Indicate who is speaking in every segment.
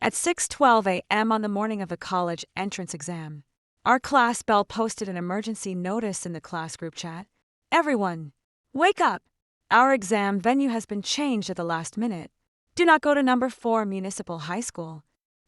Speaker 1: At 6:12 a.m. on the morning of the college entrance exam, our class Belle posted an emergency notice in the class group chat. Everyone, wake up! Our exam venue has been changed at the last minute. Do not go to number 4 Municipal High School.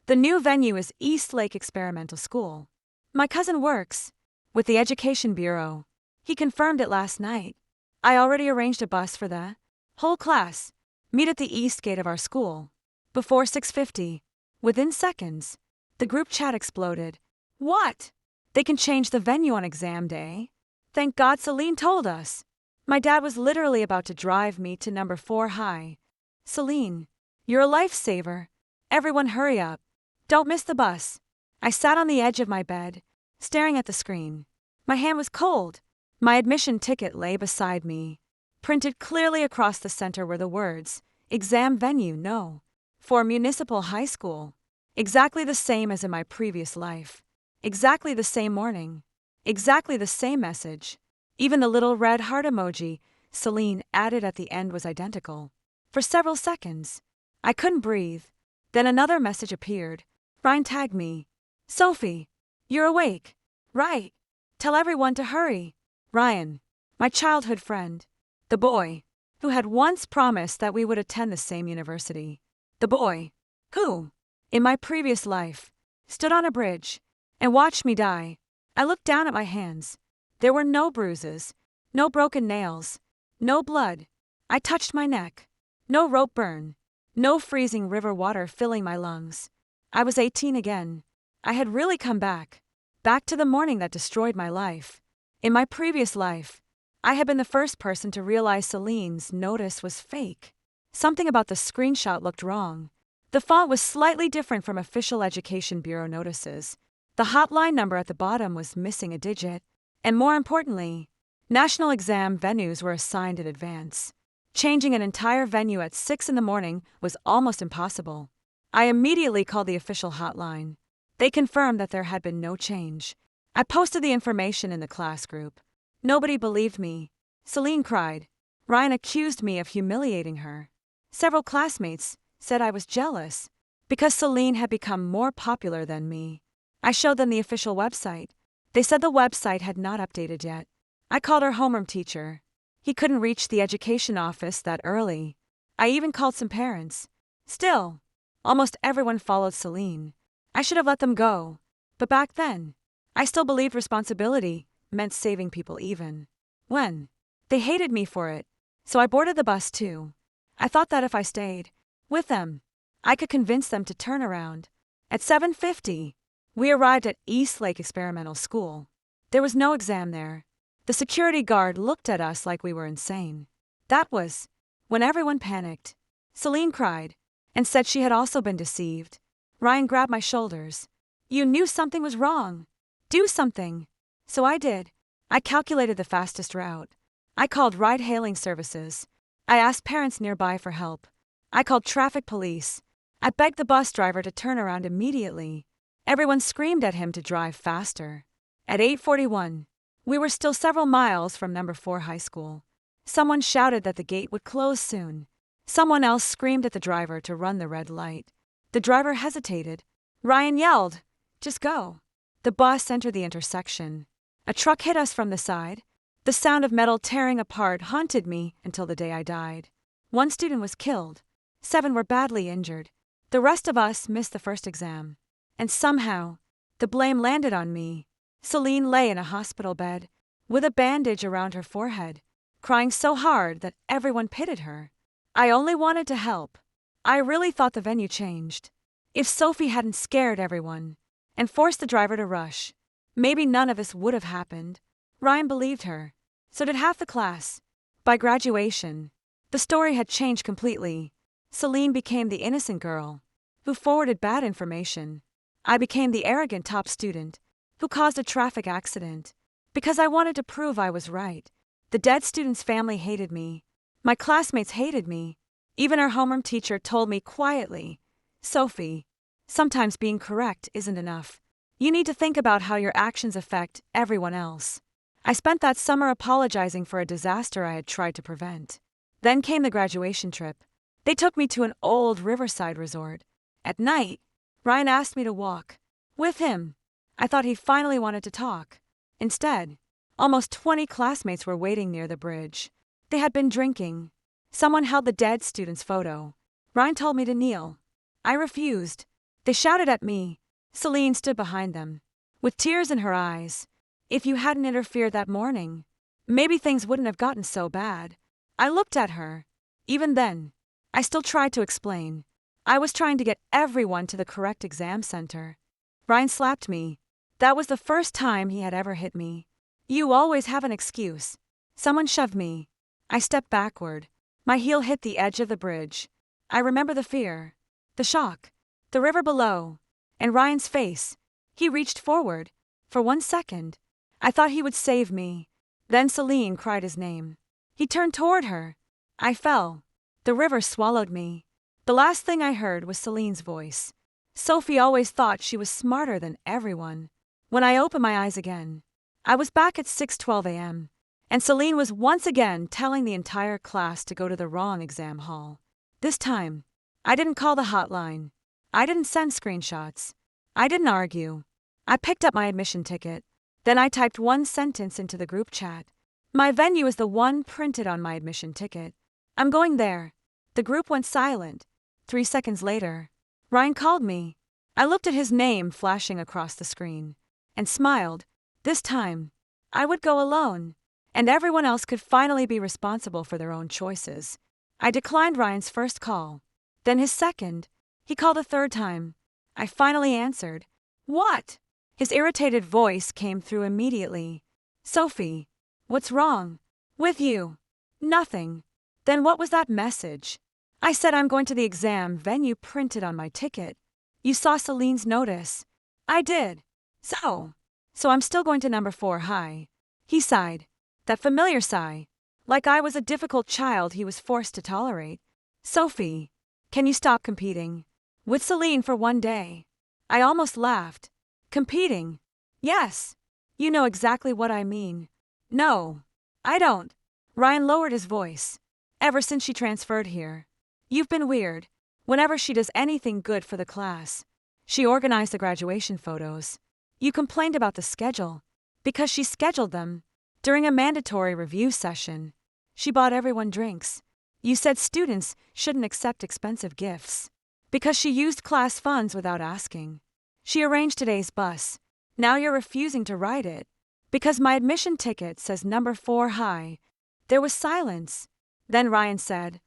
Speaker 1: The new venue is East Lake Experimental School. My cousin works with the Education Bureau. He confirmed it last night. I already arranged a bus for the whole class. Meet at the east gate of our school. Before 6:50. Within seconds, the group chat exploded. What? They can change the venue on exam day? Thank God Celine told us. My dad was literally about to drive me to number 4 high. Celine, you're a lifesaver. Everyone hurry up. Don't miss the bus. I sat on the edge of my bed, staring at the screen. My hand was cold. My admission ticket lay beside me. Printed clearly across the center were the words, Exam Venue No. For Municipal High School. Exactly the same as in my previous life. Exactly the same morning. Exactly the same message. Even the little red heart emoji Celine added at the end was identical. For several seconds, I couldn't breathe. Then another message appeared. Ryan tagged me. Sophie, you're awake, right? Tell everyone to hurry. Ryan, my childhood friend. The boy who had once promised that we would attend the same university. The boy who, in my previous life, stood on a bridge and watched me die. I looked down at my hands. There were no bruises, no broken nails, no blood. I touched my neck. No rope burn, no freezing river water filling my lungs. I was 18 again. I had really come back to the morning that destroyed my life. In my previous life, I had been the first person to realize Celine's notice was fake. Something about the screenshot looked wrong. The font was slightly different from official Education Bureau notices. The hotline number at the bottom was missing a digit. And more importantly, national exam venues were assigned in advance. Changing an entire venue at 6 in the morning was almost impossible. I immediately called the official hotline. They confirmed that there had been no change. I posted the information in the class group. Nobody believed me. Celine cried. Ryan accused me of humiliating her. Several classmates said I was jealous because Celine had become more popular than me. I showed them the official website. They said the website had not updated yet. I called our homeroom teacher. He couldn't reach the education office that early. I even called some parents. Still, almost everyone followed Celine. I should have let them go. But back then, I still believed responsibility meant saving people even when they hated me for it. So I boarded the bus too. I thought that if I stayed with them, I could convince them to turn around. At 7:50, we arrived at East Lake Experimental School. There was no exam there. The security guard looked at us like we were insane. That was when everyone panicked. Celine cried and said she had also been deceived. Ryan grabbed my shoulders. You knew something was wrong. Do something. So I did. I calculated the fastest route. I called ride-hailing services. I asked parents nearby for help. I called traffic police. I begged the bus driver to turn around immediately. Everyone screamed at him to drive faster. At 8:41, we were still several miles from number 4 high school. Someone shouted that the gate would close soon. Someone else screamed at the driver to run the red light. The driver hesitated. Ryan yelled, "Just go." The bus entered the intersection. A truck hit us from the side. The sound of metal tearing apart haunted me until the day I died. 1 student was killed. 7 were badly injured. The rest of us missed the first exam. And somehow, the blame landed on me. Celine lay in a hospital bed, with a bandage around her forehead, crying so hard that everyone pitied her. I only wanted to help. I really thought the venue changed. If Sophie hadn't scared everyone and forced the driver to rush, maybe none of this would have happened. Ryan believed her. So did half the class. By graduation, the story had changed completely. Celine became the innocent girl who forwarded bad information. I became the arrogant top student who caused a traffic accident because I wanted to prove I was right. The dead student's family hated me. My classmates hated me. Even our homeroom teacher told me quietly, Sophie, sometimes being correct isn't enough. You need to think about how your actions affect everyone else. I spent that summer apologizing for a disaster I had tried to prevent. Then came the graduation trip. They took me to an old riverside resort. At night, Ryan asked me to walk with him. I thought he finally wanted to talk. Instead, almost 20 classmates were waiting near the bridge. They had been drinking. Someone held the dead student's photo. Ryan told me to kneel. I refused. They shouted at me. Celine stood behind them, with tears in her eyes. If you hadn't interfered that morning, maybe things wouldn't have gotten so bad. I looked at her. Even then, I still tried to explain. I was trying to get everyone to the correct exam center. Ryan slapped me. That was the first time he had ever hit me. You always have an excuse. Someone shoved me. I stepped backward. My heel hit the edge of the bridge. I remember the fear, the shock, the river below, and Ryan's face. He reached forward. For 1 second, I thought he would save me. Then Celine cried his name. He turned toward her. I fell. The river swallowed me. The last thing I heard was Celine's voice. Sophie always thought she was smarter than everyone. When I opened my eyes again, I was back at 6:12 a.m., and Celine was once again telling the entire class to go to the wrong exam hall. This time, I didn't call the hotline. I didn't send screenshots. I didn't argue. I picked up my admission ticket. Then I typed one sentence into the group chat. My venue is the one printed on my admission ticket. I'm going there. The group went silent. 3 seconds later, Ryan called me. I looked at his name flashing across the screen and smiled. This time, I would go alone, and everyone else could finally be responsible for their own choices. I declined Ryan's first call, then his second. He called a third time. I finally answered. What? His irritated voice came through immediately. Sophie, what's wrong with you? Nothing. Then what was that message? I said I'm going to the exam venue printed on my ticket. You saw Celine's notice. I did. So I'm still going to number 4 high. He sighed. That familiar sigh. Like I was a difficult child he was forced to tolerate. Sophie, can you stop competing with Celine for 1 day? I almost laughed. Competing? Yes. You know exactly what I mean. No, I don't. Ryan lowered his voice. Ever since she transferred here, you've been weird. Whenever she does anything good for the class, she organized the graduation photos. You complained about the schedule, because she scheduled them. During a mandatory review session, she bought everyone drinks. You said students shouldn't accept expensive gifts, because she used class funds without asking. She arranged today's bus. Now you're refusing to ride it, because my admission ticket says number 4 high. There was silence. Then Ryan said,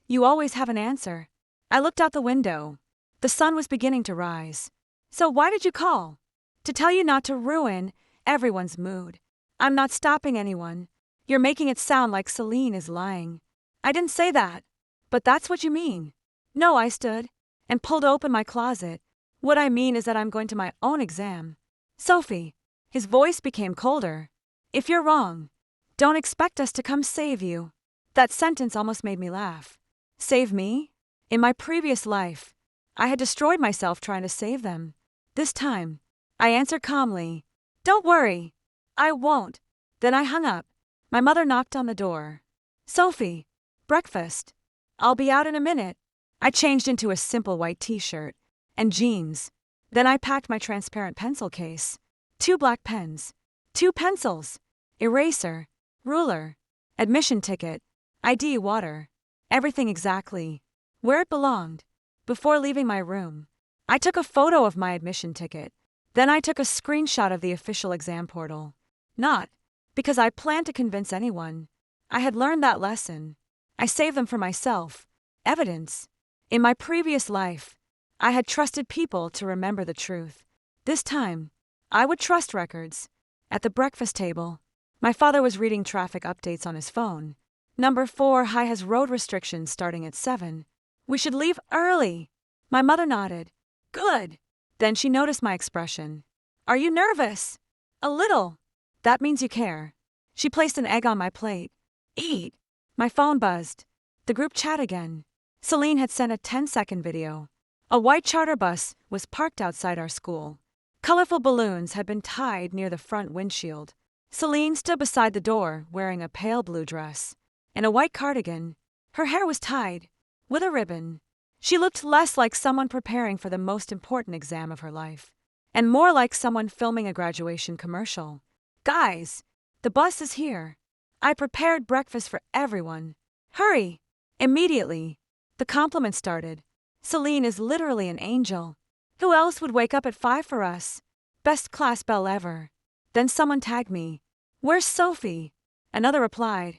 Speaker 1: You always have an answer. I looked out the window. The sun was beginning to rise. So why did you call? To tell you not to ruin everyone's mood. I'm not stopping anyone. You're making it sound like Celine is lying. I didn't say that. But that's what you mean. No, I stood and pulled open my closet. What I mean is that I'm going to my own exam. Sophie, his voice became colder. If you're wrong, don't expect us to come save you. That sentence almost made me laugh. Save me? In my previous life, I had destroyed myself trying to save them. This time, I answered calmly, Don't worry. I won't. Then I hung up. My mother knocked on the door. Sophie, breakfast. I'll be out in a minute. I changed into a simple white t-shirt and jeans. Then I packed my transparent pencil case, 2 black pens, 2 pencils, eraser, ruler, admission ticket, ID, water, everything exactly where it belonged. Before leaving my room, I took a photo of my admission ticket. Then I took a screenshot of the official exam portal. Not because I planned to convince anyone. I had learned that lesson. I saved them for myself. Evidence. In my previous life, I had trusted people to remember the truth. This time, I would trust records. At the breakfast table, my father was reading traffic updates on his phone. Number 4 high has road restrictions starting at 7. We should leave early. My mother nodded. Good. Then she noticed my expression. Are you nervous? A little. That means you care. She placed an egg on my plate. Eat. My phone buzzed. The group chat again. Celine had sent a 10-second video. A white charter bus was parked outside our school. Colorful balloons had been tied near the front windshield. Celine stood beside the door wearing a pale blue dress and a white cardigan. Her hair was tied with a ribbon. She looked less like someone preparing for the most important exam of her life, and more like someone filming a graduation commercial. Guys, the bus is here. I prepared breakfast for everyone. Hurry! Immediately, the compliment started. Celine is literally an angel. Who else would wake up at 5 for us? Best class Belle ever. Then someone tagged me. Where's Sophie? Another replied.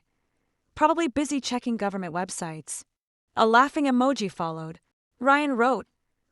Speaker 1: Probably busy checking government websites. A laughing emoji followed. Ryan wrote,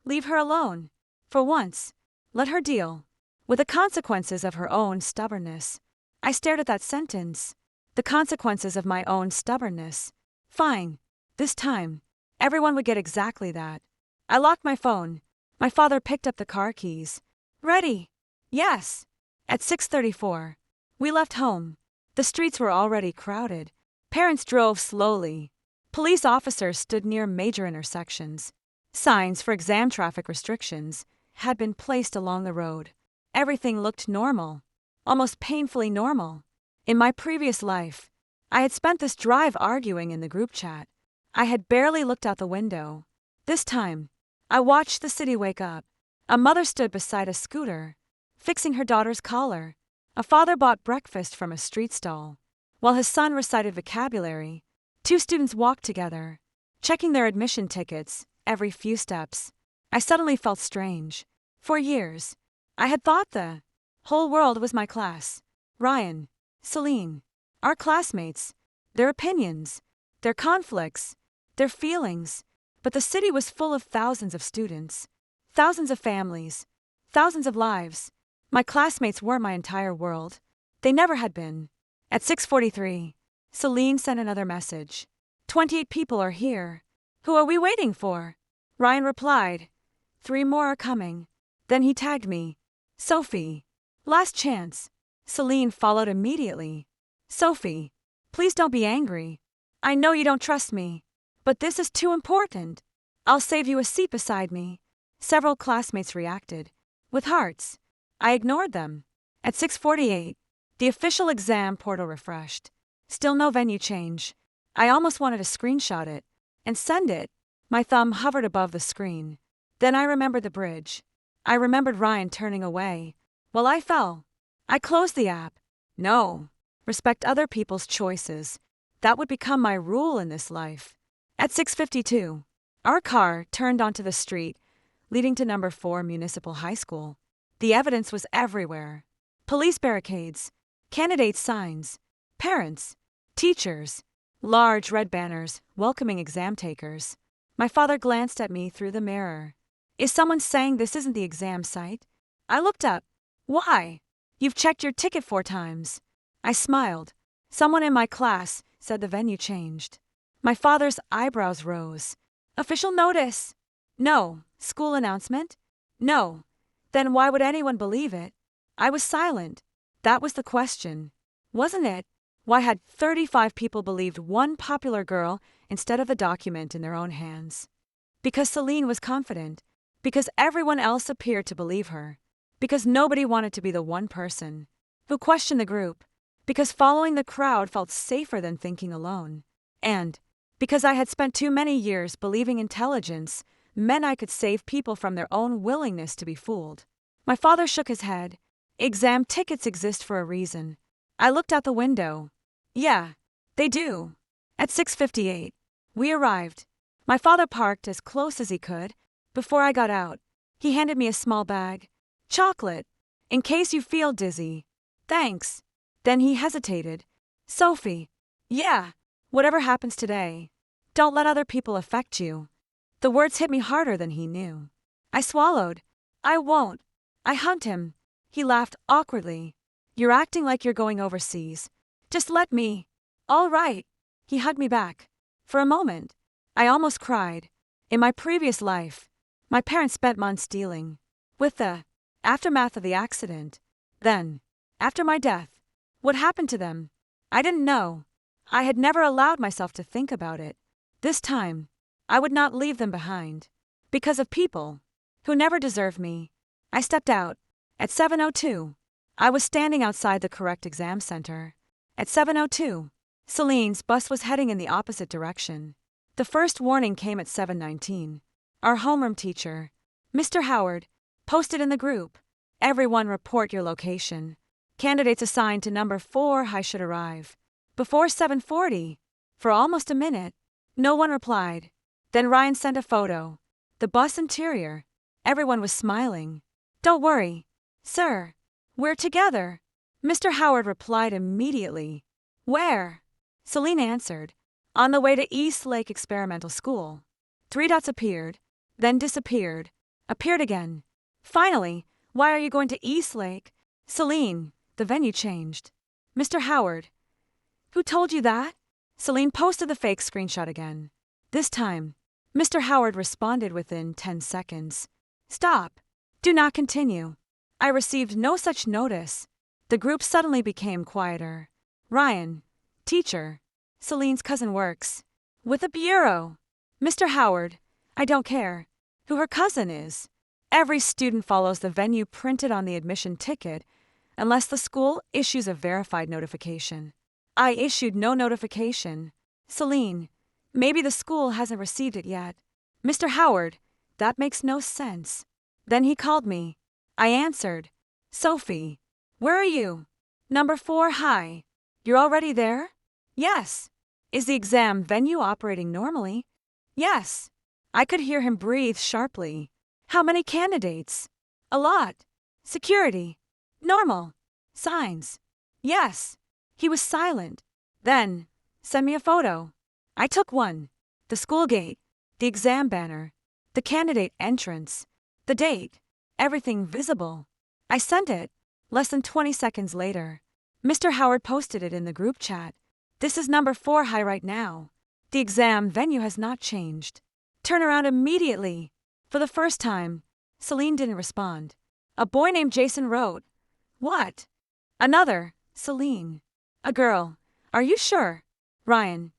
Speaker 1: leave her alone. For once, let her deal with the consequences of her own stubbornness. I stared at that sentence. The consequences of my own stubbornness. Fine. This time, everyone would get exactly that. I locked my phone. My father picked up the car keys. Ready? Yes. At 6:34, we left home. The streets were already crowded. Parents drove slowly. Police officers stood near major intersections. Signs for exam traffic restrictions had been placed along the road. Everything looked normal, almost painfully normal. In my previous life, I had spent this drive arguing in the group chat. I had barely looked out the window. This time, I watched the city wake up. A mother stood beside a scooter, fixing her daughter's collar. A father bought breakfast from a street stall. While his son recited vocabulary, 2 students walked together, checking their admission tickets every few steps. I suddenly felt strange. For years, I had thought the whole world was my class. Ryan, Celine, our classmates, their opinions, their conflicts, their feelings. But the city was full of thousands of students, thousands of families, thousands of lives. My classmates weren't my entire world. They never had been. At 6:43, Celine sent another message. 28 people are here. Who are we waiting for? Ryan replied. 3 more are coming. Then he tagged me. Sophie. Last chance. Celine followed immediately. Sophie, please don't be angry. I know you don't trust me, but this is too important. I'll save you a seat beside me. Several classmates reacted. With hearts. I ignored them. At 6:48, the official exam portal refreshed. Still no venue change. I almost wanted to screenshot it and send it. My thumb hovered above the screen. Then I remembered the bridge. I remembered Ryan turning away. Well, I fell. I closed the app. No. Respect other people's choices. That would become my rule in this life. At 6:52, our car turned onto the street leading to number 4 Municipal High School. The evidence was everywhere. Police barricades, candidate signs, parents, teachers, large red banners welcoming exam takers. My father glanced at me through the mirror. Is someone saying this isn't the exam site? I looked up. Why? You've checked your ticket 4 times. I smiled. Someone in my class said the venue changed. My father's eyebrows rose. Official notice? No. School announcement? No. Then why would anyone believe it? I was silent. That was the question. Wasn't it? Why had 35 people believed one popular girl instead of the document in their own hands? Because Celine was confident. Because everyone else appeared to believe her. Because nobody wanted to be the one person who questioned the group. Because following the crowd felt safer than thinking alone. And because I had spent too many years believing intelligence meant I could save people from their own willingness to be fooled. My father shook his head. Exam tickets exist for a reason. I looked out the window. Yeah, they do. At 6:58, we arrived. My father parked as close as he could. Before I got out, he handed me a small bag. Chocolate, in case you feel dizzy. Thanks. Then he hesitated. Sophie. Yeah, whatever happens today, don't let other people affect you. The words hit me harder than he knew. I swallowed. I won't. I hugged him. He laughed awkwardly. You're acting like you're going overseas. Just let me. All right. He hugged me back. For a moment, I almost cried. In my previous life, my parents spent months dealing with the aftermath of the accident. Then, after my death, what happened to them? I didn't know. I had never allowed myself to think about it. This time, I would not leave them behind. Because of people who never deserved me. I stepped out. At 7:02, I was standing outside the correct exam center. At 7:02, Celine's bus was heading in the opposite direction. The first warning came at 7:19. Our homeroom teacher, Mr. Howard, posted in the group. Everyone report your location. Candidates assigned to number 4 high should arrive before 7:40. For almost a minute, no one replied. Then Ryan sent a photo. The bus interior. Everyone was smiling. Don't worry, sir. We're together. Mr. Howard replied immediately. Where? Celine answered. On the way to East Lake Experimental School. 3 dots appeared, then disappeared, appeared again. Finally, why are you going to East Lake? Celine, the venue changed. Mr. Howard. Who told you that? Celine posted the fake screenshot again. This time, Mr. Howard responded within 10 seconds. Stop. Do not continue. I received no such notice. The group suddenly became quieter. Ryan, teacher. Celine's cousin works with a bureau. Mr. Howard, I don't care who her cousin is. Every student follows the venue printed on the admission ticket unless the school issues a verified notification. I issued no notification. Celine, maybe the school hasn't received it yet. Mr. Howard, that makes no sense. Then he called me. I answered. Sophie, where are you? Number 4 high. You're already there? Yes. Is the exam venue operating normally? Yes. I could hear him breathe sharply. How many candidates? A lot. Security. Normal. Signs. Yes. He was silent. Then, send me a photo. I took one. The school gate, the exam banner, the candidate entrance, the date, everything visible. I sent it. Less than 20 seconds later, Mr. Howard posted it in the group chat. This is number 4 high right now. The exam venue has not changed. Turn around immediately. For the first time, Celine didn't respond. A boy named Jason wrote. What? Another, Celine. A girl. Are you sure? Ryan.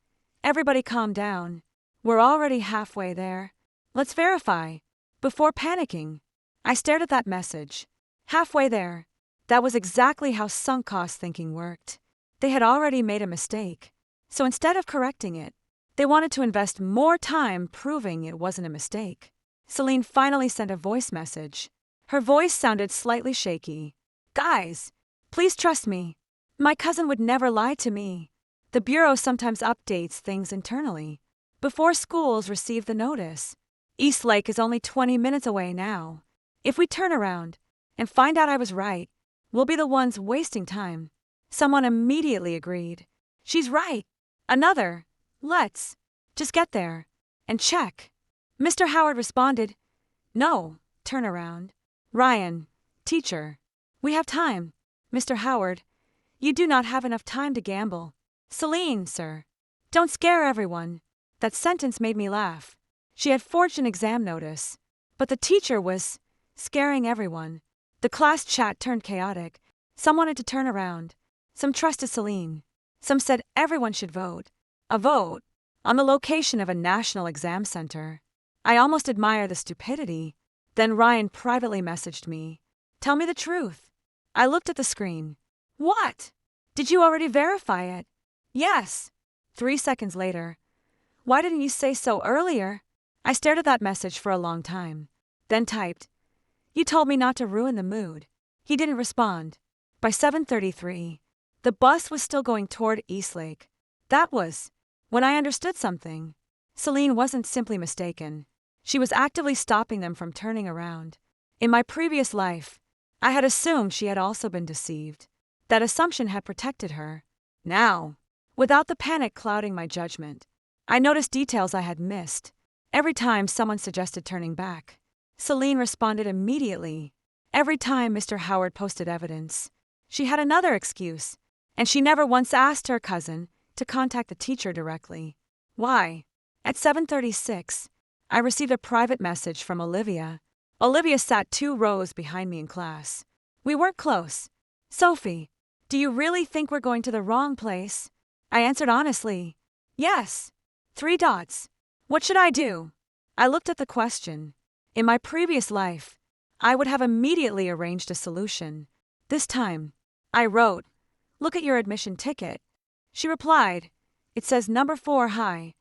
Speaker 1: Everybody calm down. We're already halfway there. Let's verify. Before panicking. I stared at that message. Halfway there. That was exactly how sunk cost thinking worked. They had already made a mistake. So instead of correcting it, they wanted to invest more time proving it wasn't a mistake. Celine finally sent a voice message. Her voice sounded slightly shaky. Guys, please trust me. My cousin would never lie to me. The bureau sometimes updates things internally. Before schools receive the notice. East Lake is only 20 minutes away now. If we turn around and find out I was right, we'll be the ones wasting time. Someone immediately agreed. She's right. Another. Let's just get there and check. Mr. Howard responded. No, turn around. Ryan, teacher. We have time. Mr. Howard, you do not have enough time to gamble. Celine, sir. Don't scare everyone. That sentence made me laugh. She had forged an exam notice. But the teacher was scaring everyone. The class chat turned chaotic. Some wanted to turn around. Some trusted Celine. Some said everyone should vote. A vote on the location of a national exam center. I almost admire the stupidity. Then Ryan privately messaged me. Tell me the truth. I looked at the screen. What? Did you already verify it? Yes. 3 seconds later. Why didn't you say so earlier? I stared at that message for a long time. Then typed. You told me not to ruin the mood. He didn't respond. By 7:33, the bus was still going toward Eastlake. That was when I understood something. Celine wasn't simply mistaken. She was actively stopping them from turning around. In my previous life, I had assumed she had also been deceived. That assumption had protected her. Now, without the panic clouding my judgment, I noticed details I had missed. Every time someone suggested turning back, Celine responded immediately. Every time Mr. Howard posted evidence, she had another excuse, and she never once asked her cousin to contact the teacher directly. Why? At 7:36, I received a private message from Olivia. Olivia sat 2 rows behind me in class. We weren't close. Sophie, do you really think we're going to the wrong place? I answered honestly. Yes. 3 dots. What should I do? I looked at the question. In my previous life, I would have immediately arranged a solution. This time, I wrote, look at your admission ticket. She replied, it says number 4 high.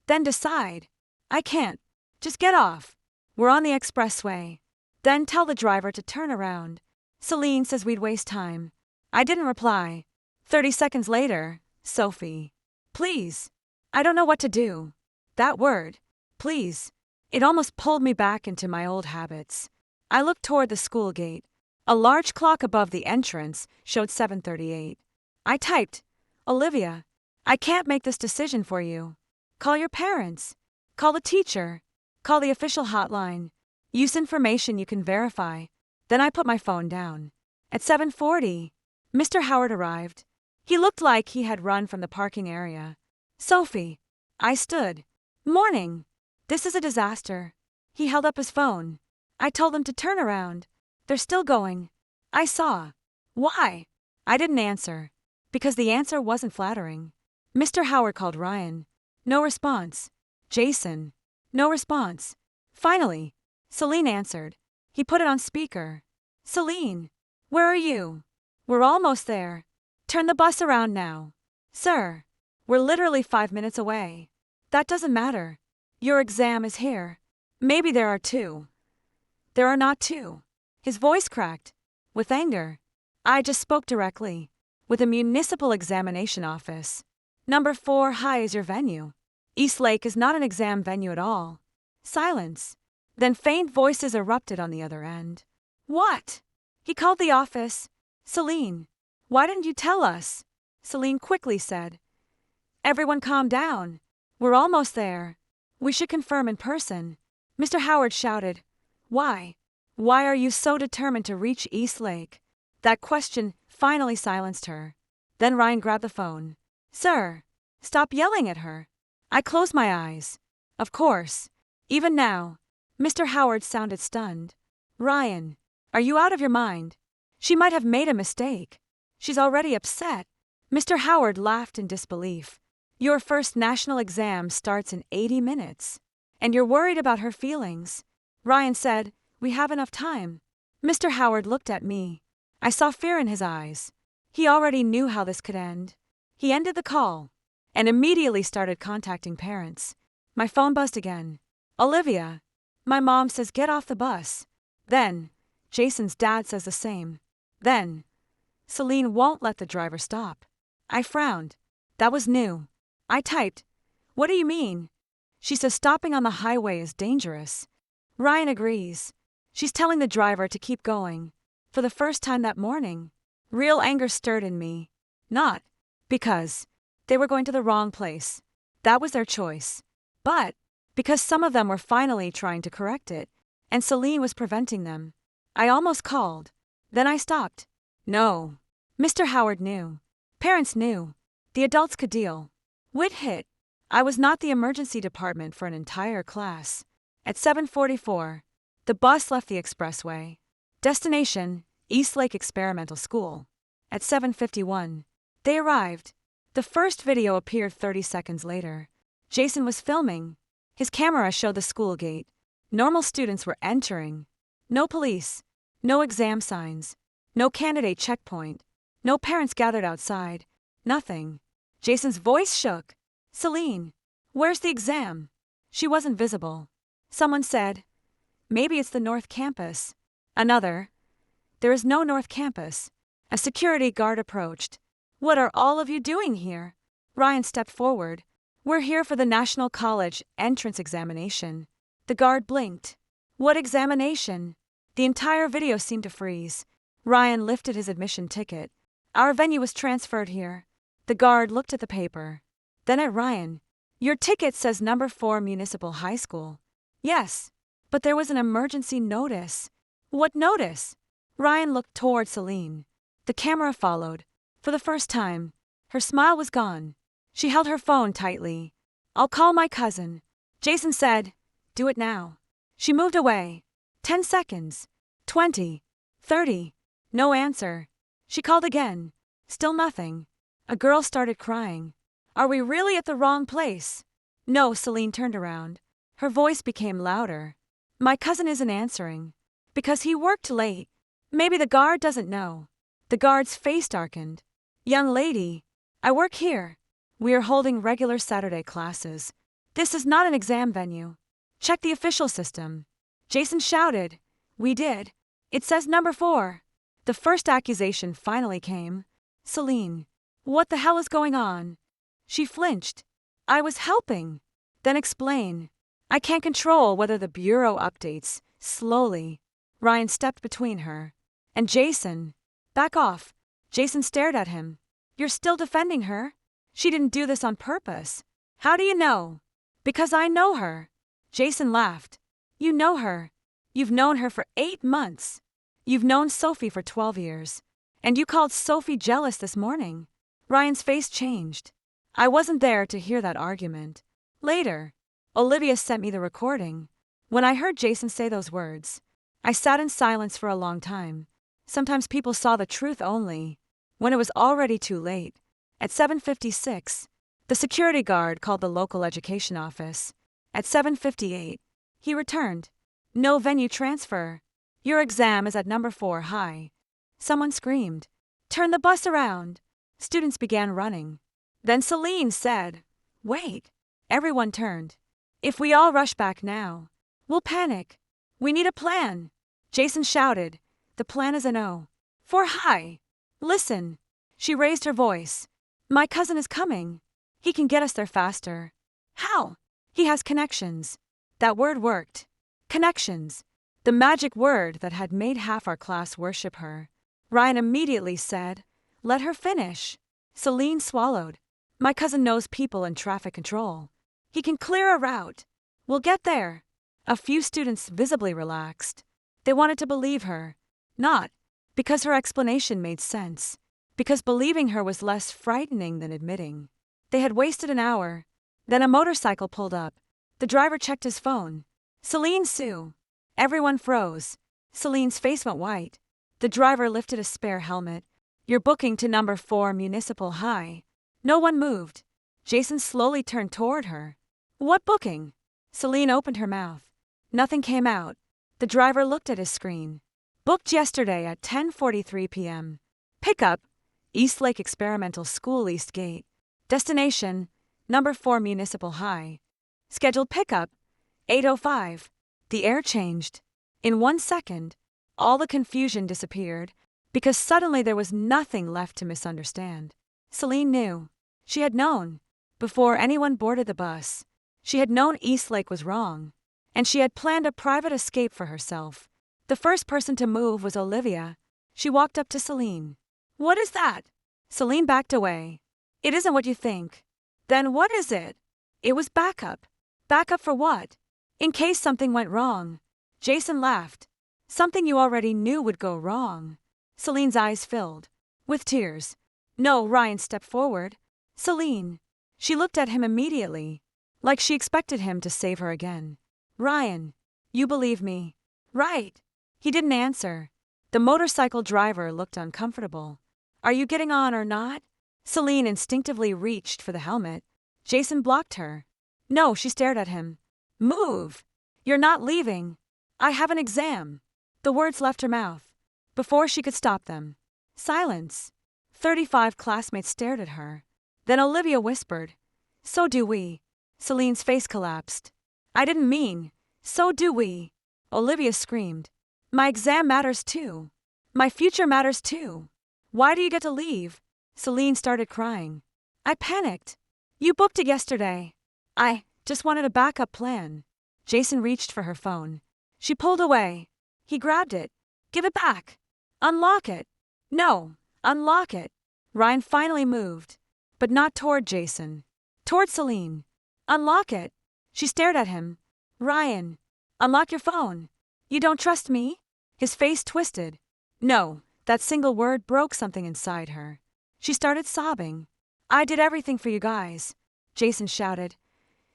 Speaker 1: Then decide. I can't. Just get off. We're on the expressway. Then tell the driver to turn around. Celine says we'd waste time. I didn't reply. 30 seconds later, Sophie. Please. I don't know what to do. That word. Please. It almost pulled me back into my old habits. I looked toward the school gate. A large clock above the entrance showed 7:38. I typed, Olivia, I can't make this decision for you. Call your parents. Call the teacher. Call the official hotline. Use information you can verify. Then I put my phone down. At 7:40, Mr. Howard arrived. He looked like he had run from the parking area. Sophie. I stood. Morning. This is a disaster. He held up his phone. I told them to turn around. They're still going. I saw. Why? I didn't answer. Because the answer wasn't flattering. Mr. Howard called Ryan. No response. Jason. No response. Finally, Celine answered. He put it on speaker. Celine. Where are you? We're almost there. Turn the bus around now. Sir. We're literally 5 minutes away. That doesn't matter. Your exam is here. Maybe there are two. There are not two. His voice cracked. With anger. I just spoke directly. With a municipal examination office. Number 4 High is your venue. Eastlake is not an exam venue at all. Silence. Then faint voices erupted on the other end. What? He called the office. Celine. Why didn't you tell us? Celine quickly said. Everyone calm down. We're almost there. We should confirm in person. Mr. Howard shouted. Why? Why are you so determined to reach Eastlake? That question finally silenced her. Then Ryan grabbed the phone. Sir, stop yelling at her. I closed my eyes. Of course. Even now. Mr. Howard sounded stunned. Ryan, are you out of your mind? She might have made a mistake. She's already upset. Mr. Howard laughed in disbelief. Your first national exam starts in 80 minutes. And you're worried about her feelings. Ryan said, we have enough time. Mr. Howard looked at me. I saw fear in his eyes. He already knew how this could end. He ended the call and immediately started contacting parents. My phone buzzed again. Olivia. My mom says get off the bus. Then, Jason's dad says the same. Then, Celine won't let the driver stop. I frowned. That was new. I typed, what do you mean? She says stopping on the highway is dangerous. Ryan agrees. She's telling the driver to keep going. For the first time that morning, real anger stirred in me. Not because they were going to the wrong place. That was their choice. But because some of them were finally trying to correct it, and Celine was preventing them. I almost called. Then I stopped. No. Mr. Howard knew. Parents knew. The adults could deal. Wit hit. I was not the emergency department for an entire class. At 7:44, the bus left the expressway. Destination, Eastlake Experimental School. At 7:51, they arrived. The first video appeared 30 seconds later. Jason was filming. His camera showed the school gate. Normal students were entering. No police. No exam signs. No candidate checkpoint. No parents gathered outside. Nothing. Jason's voice shook. Celine, where's the exam? She wasn't visible. Someone said, maybe it's the North Campus. Another, there is no North Campus. A security guard approached. What are all of you doing here? Ryan stepped forward. We're here for the National College entrance examination. The guard blinked. What examination? The entire video seemed to freeze. Ryan lifted his admission ticket. Our venue was transferred here. The guard looked at the paper. Then at Ryan. Your ticket says number 4 Municipal High School. Yes, but there was an emergency notice. What notice? Ryan looked toward Celine. The camera followed. For the first time, her smile was gone. She held her phone tightly. I'll call my cousin. Jason said, do it now. She moved away. 10 seconds. 20. 30. No answer. She called again. Still nothing. A girl started crying. Are we really at the wrong place? No, Celine turned around. Her voice became louder. My cousin isn't answering. Because he worked late. Maybe the guard doesn't know. The guard's face darkened. Young lady, I work here. We are holding regular Saturday classes. This is not an exam venue. Check the official system. Jason shouted. We did. It says number 4. The first accusation finally came. Celine. What the hell is going on? She flinched. I was helping. Then explain. I can't control whether the bureau updates. Slowly. Ryan stepped between her. And Jason. Back off. Jason stared at him. You're still defending her? She didn't do this on purpose. How do you know? Because I know her. Jason laughed. You know her. You've known her for 8 months. You've known Sophie for 12 years. And you called Sophie jealous this morning. Ryan's face changed. I wasn't there to hear that argument. Later, Olivia sent me the recording. When I heard Jason say those words, I sat in silence for a long time. Sometimes people saw the truth only when it was already too late. At 7:56, the security guard called the local education office. At 7:58, he returned. No venue transfer. Your exam is at number 4 high. Someone screamed. Turn the bus around. Students began running. Then Celine said, Wait. Everyone turned. If we all rush back now, we'll panic. We need a plan. Jason shouted. The plan is a no. 4 high. Listen. She raised her voice. My cousin is coming. He can get us there faster. How? He has connections. That word worked. Connections. The magic word that had made half our class worship her. Ryan immediately said, Let her finish. Celine swallowed. My cousin knows people in traffic control. He can clear a route. We'll get there. A few students visibly relaxed. They wanted to believe her. Not because her explanation made sense. Because believing her was less frightening than admitting. They had wasted an hour. Then a motorcycle pulled up. The driver checked his phone. Celine Sue. Everyone froze. Celine's face went white. The driver lifted a spare helmet. You're booking to number 4 Municipal High. No one moved. Jason slowly turned toward her. What booking? Celine opened her mouth. Nothing came out. The driver looked at his screen. Booked yesterday at 10:43 p.m. Pickup, Eastlake Experimental School East Gate. Destination, number 4 Municipal High. Scheduled pickup, 8:05. The air changed. In 1 second, all the confusion disappeared, because suddenly there was nothing left to misunderstand. Celine knew. She had known. Before anyone boarded the bus, she had known Eastlake was wrong. And she had planned a private escape for herself. The first person to move was Olivia. She walked up to Celine. What is that? Celine backed away. It isn't what you think. Then what is it? It was backup. Backup for what? In case something went wrong. Jason laughed. Something you already knew would go wrong. Celine's eyes filled with tears. No, Ryan stepped forward. Celine. She looked at him immediately, like she expected him to save her again. Ryan, you believe me, right? He didn't answer. The motorcycle driver looked uncomfortable. Are you getting on or not? Celine instinctively reached for the helmet. Jason blocked her. No, she stared at him. Move! You're not leaving. I have an exam. The words left her mouth before she could stop them. Silence. 35 classmates stared at her. Then Olivia whispered, So do we. Celine's face collapsed. I didn't mean, so do we. Olivia screamed. My exam matters too. My future matters too. Why do you get to leave? Celine started crying. I panicked. You booked it yesterday. I just wanted a backup plan. Jason reached for her phone. She pulled away. He grabbed it. Give it back. Unlock it. No, unlock it. Ryan finally moved, but not toward Jason. Toward Celine. Unlock it. She stared at him. Ryan, unlock your phone. You don't trust me? His face twisted. No, that single word broke something inside her. She started sobbing. I did everything for you guys. Jason shouted.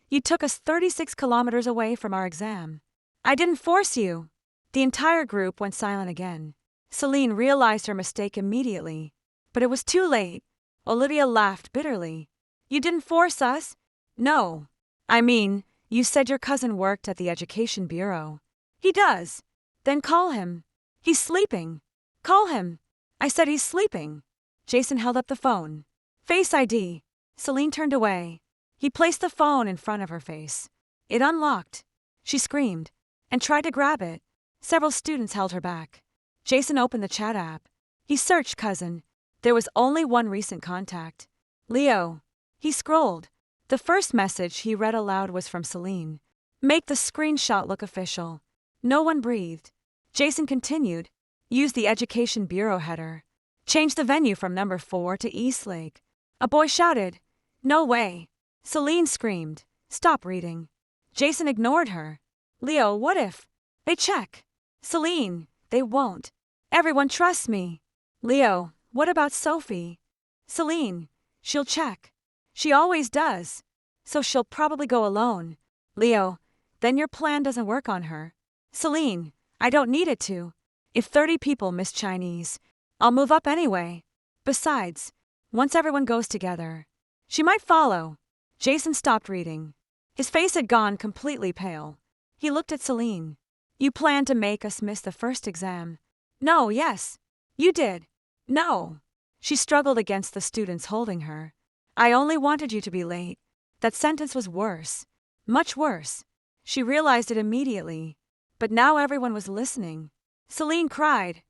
Speaker 1: You took us 36 kilometers away from our exam. I didn't force you. The entire group went silent again. Celine realized her mistake immediately. But it was too late. Olivia laughed bitterly. You didn't force us? No. I mean, you said your cousin worked at the Education Bureau. He does. Then call him. He's sleeping. Call him. I said he's sleeping. Jason held up the phone. Face ID. Celine turned away. He placed the phone in front of her face. It unlocked. She screamed. and tried to grab it. Several students held her back. Jason opened the chat app. He searched cousin. There was only one recent contact. Leo. He scrolled. The first message he read aloud was from Celine. Make the screenshot look official. No one breathed. Jason continued. Use the Education Bureau header. Change the venue from number 4 to Eastlake. A boy shouted. No way. Celine screamed. Stop reading. Jason ignored her. Leo, what if they check? Celine, they won't. Everyone trusts me. Leo, what about Sophie? Celine, she'll check. She always does. So she'll probably go alone. Leo, then your plan doesn't work on her. Celine, I don't need it to. If 30 people miss Chinese, I'll move up anyway. Besides, once everyone goes together, she might follow. Jason stopped reading. His face had gone completely pale. He looked at Celine. You planned to make us miss the first exam. No, yes. You did. No. She struggled against the students holding her. I only wanted you to be late. That sentence was worse. Much worse. She realized it immediately. But now everyone was listening. Celine cried.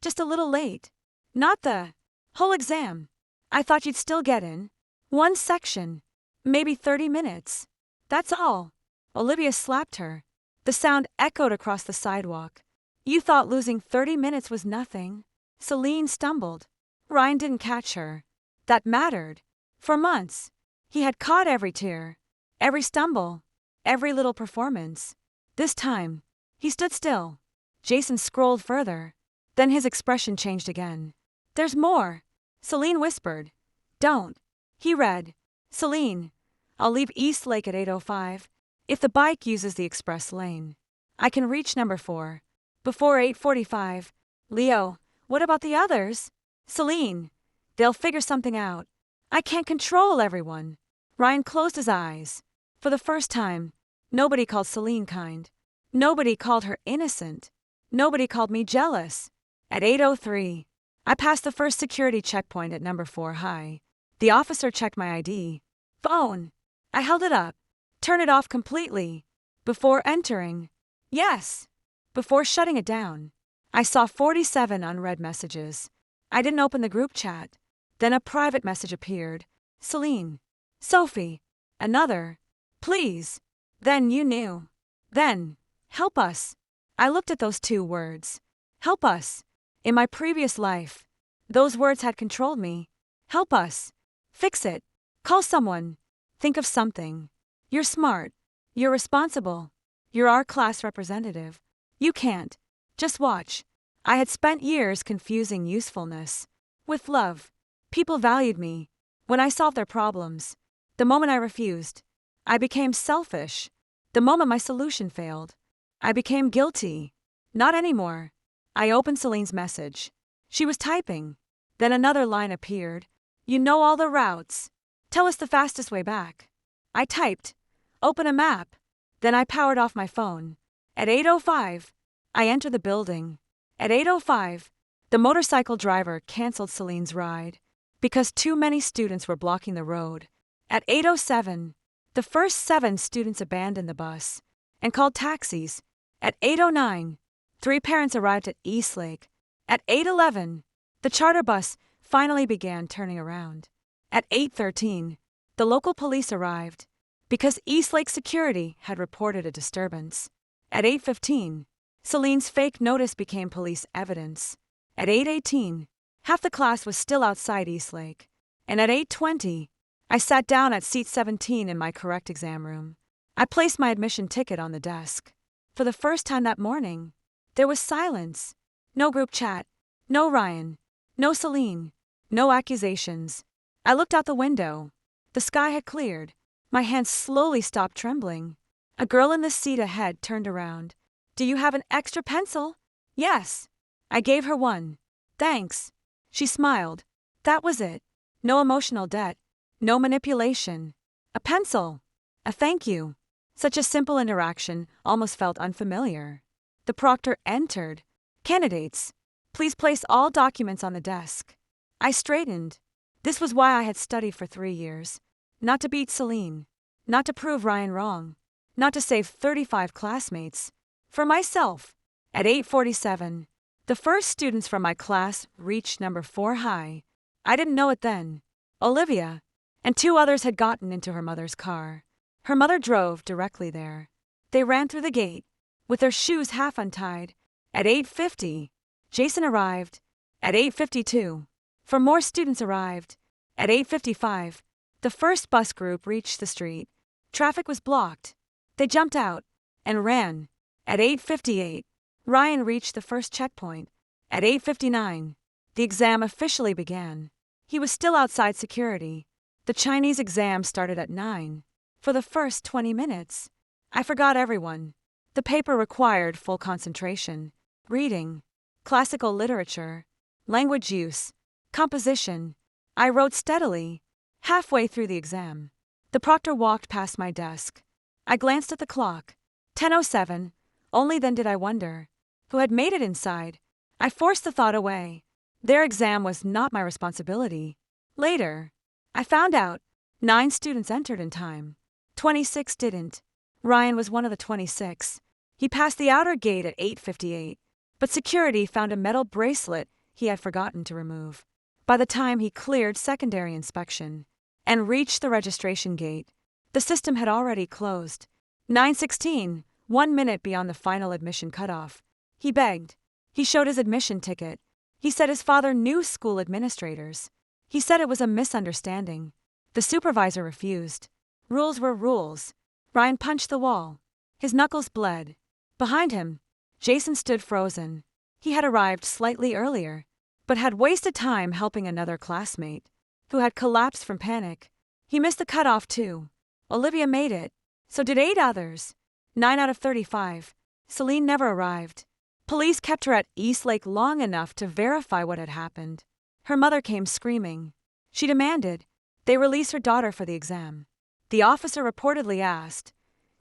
Speaker 1: Just a little late. Not the whole exam. I thought you'd still get in. One section. Maybe 30 minutes. That's all. Olivia slapped her. The sound echoed across the sidewalk. You thought losing 30 minutes was nothing. Celine stumbled. Ryan didn't catch her. That mattered. For months, he had caught every tear, every stumble, every little performance. This time, he stood still. Jason scrolled further. Then his expression changed again. There's more. Celine whispered. Don't. He read. Celine, I'll leave Eastlake at 8:05. If the bike uses the express lane, I can reach number 4 before 8:45. Leo, what about the others? Celine, they'll figure something out. I can't control everyone. Ryan closed his eyes. For the first time, nobody called Celine kind. Nobody called her innocent. Nobody called me jealous. At 8:03, I passed the first security checkpoint at number 4 high. The officer checked my ID. Phone. I held it up. Turn it off completely. Before entering. Yes. Before shutting it down. I saw 47 unread messages. I didn't open the group chat. Then a private message appeared. Celine. Sophie. Another. Please. Then you knew. Then. Help us. I looked at those 2 words. Help us. In my previous life, those words had controlled me. Help us. Fix it. Call someone. Think of something. You're smart. You're responsible. You're our class representative. You can't. Just watch. I had spent years confusing usefulness with love. People valued me when I solved their problems. The moment I refused, I became selfish. The moment my solution failed, I became guilty. Not anymore. I opened Celine's message. She was typing. Then another line appeared. You know all the routes. Tell us the fastest way back. I typed. Open a map. Then I powered off my phone. At 8:05, I entered the building. At 8:05, the motorcycle driver canceled Celine's ride because too many students were blocking the road. At 8:07, the first 7 students abandoned the bus and called taxis. At 8:09, 3 parents arrived at Eastlake. At 8:11, the charter bus finally began turning around. At 8:13, the local police arrived because Eastlake security had reported a disturbance. At 8:15, Celine's fake notice became police evidence. At 8:18, half the class was still outside Eastlake. And at 8:20, I sat down at seat 17 in my correct exam room. I placed my admission ticket on the desk. For the first time that morning, there was silence. No group chat. No Ryan. No Celine. No accusations. I looked out the window. The sky had cleared. My hands slowly stopped trembling. A girl in the seat ahead turned around. Do you have an extra pencil? Yes. I gave her one. Thanks. She smiled. That was it. No emotional debt. No manipulation. A pencil. A thank you. Such a simple interaction almost felt unfamiliar. The proctor entered. Candidates, please place all documents on the desk. I straightened. This was why I had studied for 3 years. Not to beat Celine. Not to prove Ryan wrong. Not to save 35 classmates. For myself. At 8:47, the first students from my class reached number 4 high. I didn't know it then. Olivia and 2 others had gotten into her mother's car. Her mother drove directly there. They ran through the gate, with their shoes half untied. At 8:50, Jason arrived. At 8:52, 4 more students arrived. At 8:55, the first bus group reached the street. Traffic was blocked. They jumped out and ran. At 8:58, Ryan reached the first checkpoint. At 8:59, the exam officially began. He was still outside security. The Chinese exam started at 9. For the first 20 minutes, I forgot everyone. The paper required full concentration. Reading, classical literature, language use, composition. I wrote steadily. Halfway through the exam, the proctor walked past my desk. I glanced at the clock. 10:07. Only then did I wonder who had made it inside. I forced the thought away. Their exam was not my responsibility. Later, I found out 9 students entered in time. 26 didn't. Ryan was one of the 26. He passed the outer gate at 8:58, but security found a metal bracelet he had forgotten to remove. By the time he cleared secondary inspection and reached the registration gate, the system had already closed. 9:16, 1 minute beyond the final admission cutoff. He begged. He showed his admission ticket. He said his father knew school administrators. He said it was a misunderstanding. The supervisor refused. Rules were rules. Ryan punched the wall. His knuckles bled. Behind him, Jason stood frozen. He had arrived slightly earlier, but had wasted time helping another classmate, who had collapsed from panic. He missed the cutoff too. Olivia made it. So did 8 others. 9 out of 35. Celine never arrived. Police kept her at Eastlake long enough to verify what had happened. Her mother came screaming. She demanded they release her daughter for the exam. The officer reportedly asked,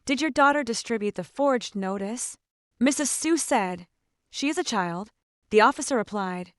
Speaker 1: "Did your daughter distribute the forged notice?" Mrs. Sue said, "She is a child." The officer replied,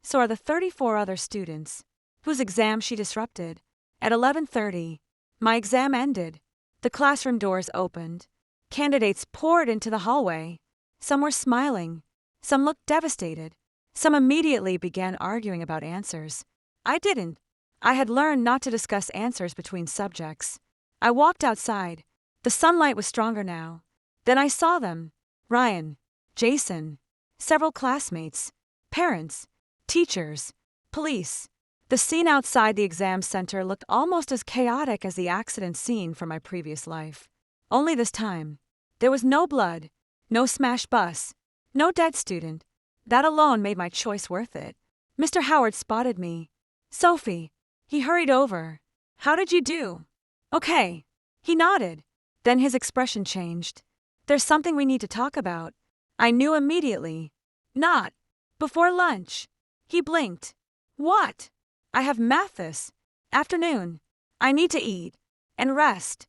Speaker 1: "So are the 34 other students, whose exam she disrupted." At 11:30, my exam ended. The classroom doors opened. Candidates poured into the hallway. Some were smiling. Some looked devastated. Some immediately began arguing about answers. I didn't. I had learned not to discuss answers between subjects. I walked outside. The sunlight was stronger now. Then I saw them. Ryan, Jason, several classmates, parents, teachers, police. The scene outside the exam center looked almost as chaotic as the accident scene from my previous life. Only this time, there was no blood, no smashed bus, no dead student. That alone made my choice worth it. Mr. Howard spotted me. "Sophie." He hurried over. "How did you do?" "Okay." He nodded. Then his expression changed. "There's something we need to talk about." I knew immediately. "Not before lunch." He blinked. "What?" "I have math this afternoon. I need to eat and rest."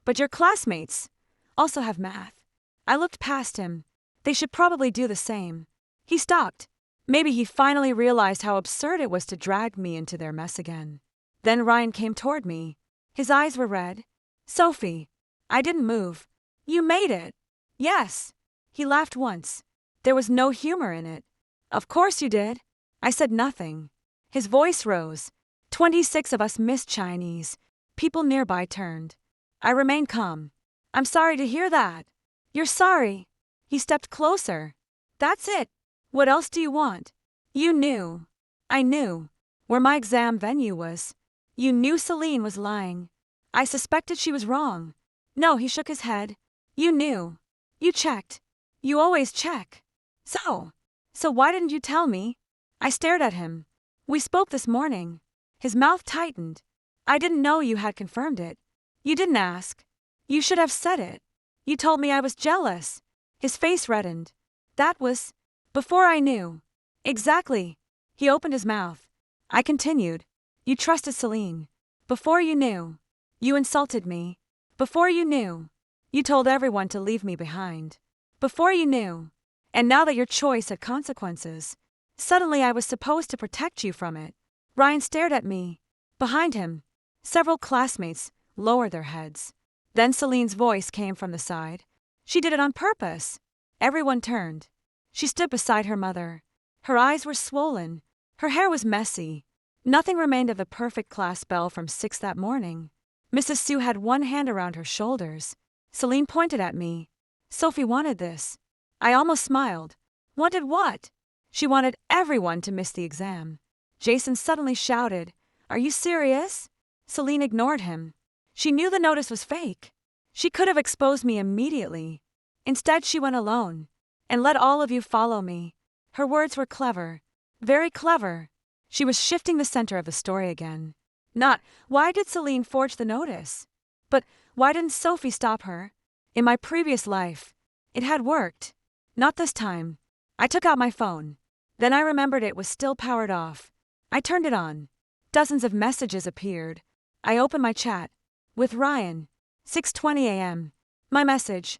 Speaker 1: "But your classmates also have math." I looked past him. They should probably do the same. He stopped. Maybe he finally realized how absurd it was to drag me into their mess again. Then Ryan came toward me. His eyes were red. "Sophie." I didn't move. "You made it." "Yes." He laughed once. There was no humor in it. "Of course you did." I said nothing. His voice rose. 26 of us missed Chinese. People nearby turned. I remained calm. "I'm sorry to hear that." "You're sorry." He stepped closer. "That's it. What else do you want?" "You knew." I knew where my exam venue was. "You knew Celine was lying." I suspected she was wrong. "No," he shook his head. "You knew. You checked. You always check." So why didn't you tell me?" I stared at him. "We spoke this morning." His mouth tightened. "I didn't know you had confirmed it." "You didn't ask." "You should have said it." "You told me I was jealous." His face reddened. "That was before I knew." "Exactly." He opened his mouth. I continued. "You trusted Celine. Before you knew. You insulted me. Before you knew. You told everyone to leave me behind. Before you knew. And now that your choice had consequences, suddenly I was supposed to protect you from it." Ryan stared at me. Behind him, several classmates lowered their heads. Then Celine's voice came from the side. "She did it on purpose." Everyone turned. She stood beside her mother. Her eyes were swollen. Her hair was messy. Nothing remained of the perfect class belle from 6 that morning. Mrs. Sue had one hand around her shoulders. Celine pointed at me. Sophie wanted this. I almost smiled. Wanted what? She wanted everyone to miss the exam. Jason suddenly shouted, "Are you serious?" Celine ignored him. She knew the notice was fake. She could have exposed me immediately. Instead, she went alone. "And let all of you follow me." Her words were clever. Very clever. She was shifting the center of the story again. Not, why did Celine forge the notice? But, why didn't Sophie stop her? In my previous life, it had worked. Not this time. I took out my phone. Then I remembered it was still powered off. I turned it on. Dozens of messages appeared. I opened my chat. With Ryan. 6:20 a.m. My message.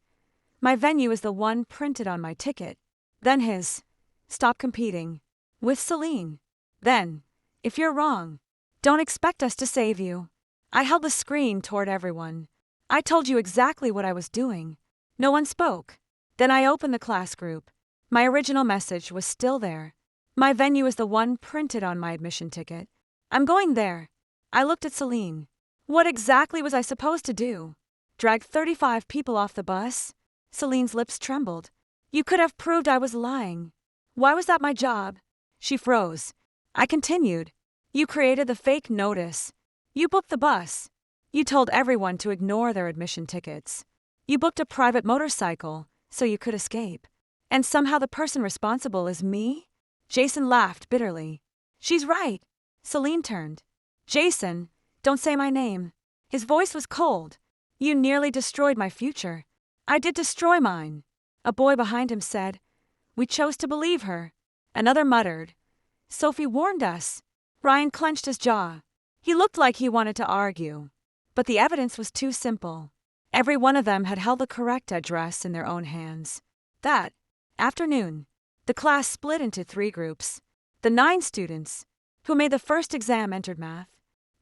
Speaker 1: My venue is the one printed on my ticket. Then his. Stop competing. With Celine. Then, if you're wrong, don't expect us to save you. I held the screen toward everyone. I told you exactly what I was doing. No one spoke. Then I opened the class group. My original message was still there. My venue is the one printed on my admission ticket. I'm going there. I looked at Celine. What exactly was I supposed to do? Drag 35 people off the bus? Celine's lips trembled. You could have proved I was lying. Why was that my job? She froze. I continued. You created the fake notice. You booked the bus. You told everyone to ignore their admission tickets. You booked a private motorcycle so you could escape. And somehow the person responsible is me? Jason laughed bitterly. She's right. Celine turned. Jason, don't say my name. His voice was cold. You nearly destroyed my future. I did destroy mine. A boy behind him said, "We chose to believe her." Another muttered, "Sophie warned us." Ryan clenched his jaw. He looked like he wanted to argue. But the evidence was too simple. Every one of them had held the correct address in their own hands. That afternoon, the class split into 3 groups. The 9 students who made the first exam entered math.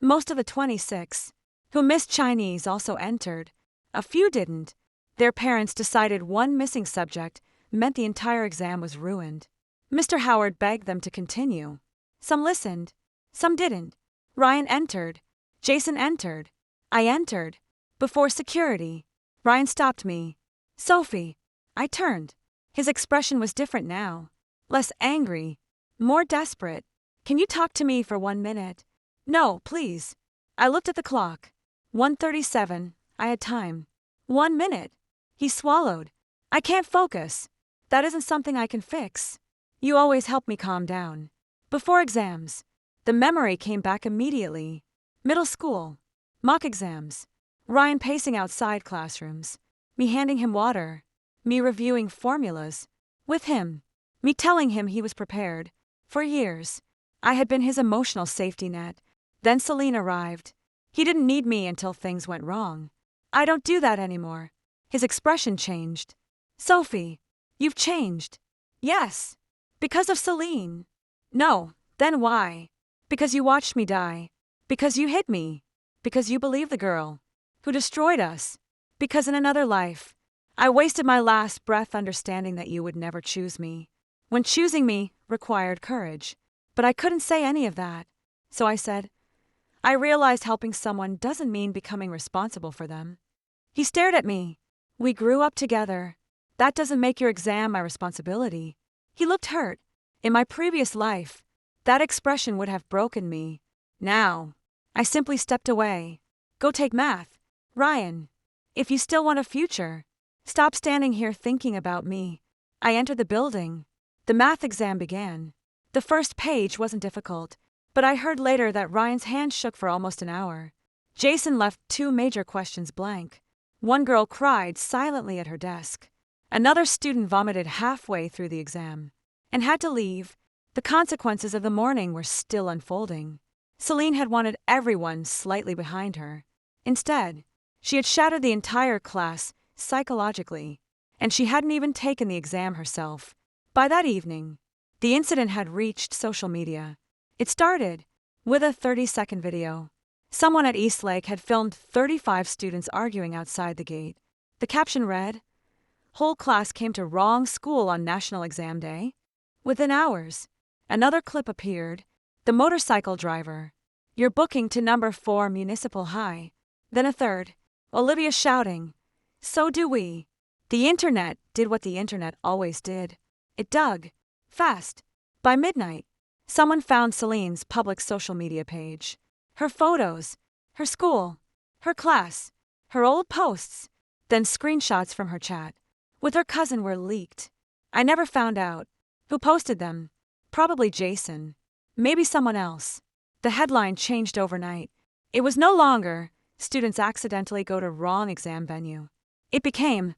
Speaker 1: Most of the 26 who missed Chinese also entered. A few didn't. Their parents decided one missing subject meant the entire exam was ruined. Mr. Howard begged them to continue. Some listened. Some didn't. Ryan entered. Jason entered. I entered. Before security, Ryan stopped me. Sophie. I turned. His expression was different now. Less angry. More desperate. Can you talk to me for 1 minute? No, please. I looked at the clock. 1:37. I had time. 1 minute. He swallowed. I can't focus. That isn't something I can fix. You always help me calm down. Before exams, the memory came back immediately. Middle school. Mock exams. Ryan pacing outside classrooms. Me handing him water. Me reviewing formulas. With him. Me telling him he was prepared. For years, I had been his emotional safety net. Then Celine arrived. He didn't need me until things went wrong. I don't do that anymore. His expression changed. Sophie, you've changed. Yes. Because of Celine. No, then why? Because you watched me die. Because you hit me. Because you believed the girl who destroyed us. Because in another life, I wasted my last breath understanding that you would never choose me. When choosing me required courage. But I couldn't say any of that. So I said, I realized helping someone doesn't mean becoming responsible for them. He stared at me. We grew up together. That doesn't make your exam my responsibility. He looked hurt. In my previous life, that expression would have broken me. Now, I simply stepped away. Go take math. Ryan, if you still want a future, stop standing here thinking about me. I entered the building. The math exam began. The first page wasn't difficult, but I heard later that Ryan's hand shook for almost an hour. Jason left 2 major questions blank. One girl cried silently at her desk. Another student vomited halfway through the exam and had to leave. The consequences of the morning were still unfolding. Celine had wanted everyone slightly behind her. Instead, she had shattered the entire class psychologically, and she hadn't even taken the exam herself. By that evening, the incident had reached social media. It started with a 30-second video. Someone at Eastlake had filmed 35 students arguing outside the gate. The caption read, Whole class came to wrong school on national exam day. Within hours, another clip appeared. The motorcycle driver. You're booking to number 4 Municipal High. Then a third. Olivia shouting. So do we. The internet did what the internet always did. It dug. Fast. By midnight, someone found Celine's public social media page. Her photos, her school, her class, her old posts, then screenshots from her chat with her cousin were leaked. I never found out who posted them. Probably Jason. Maybe someone else. The headline changed overnight. It was no longer, students accidentally go to wrong exam venue. It became,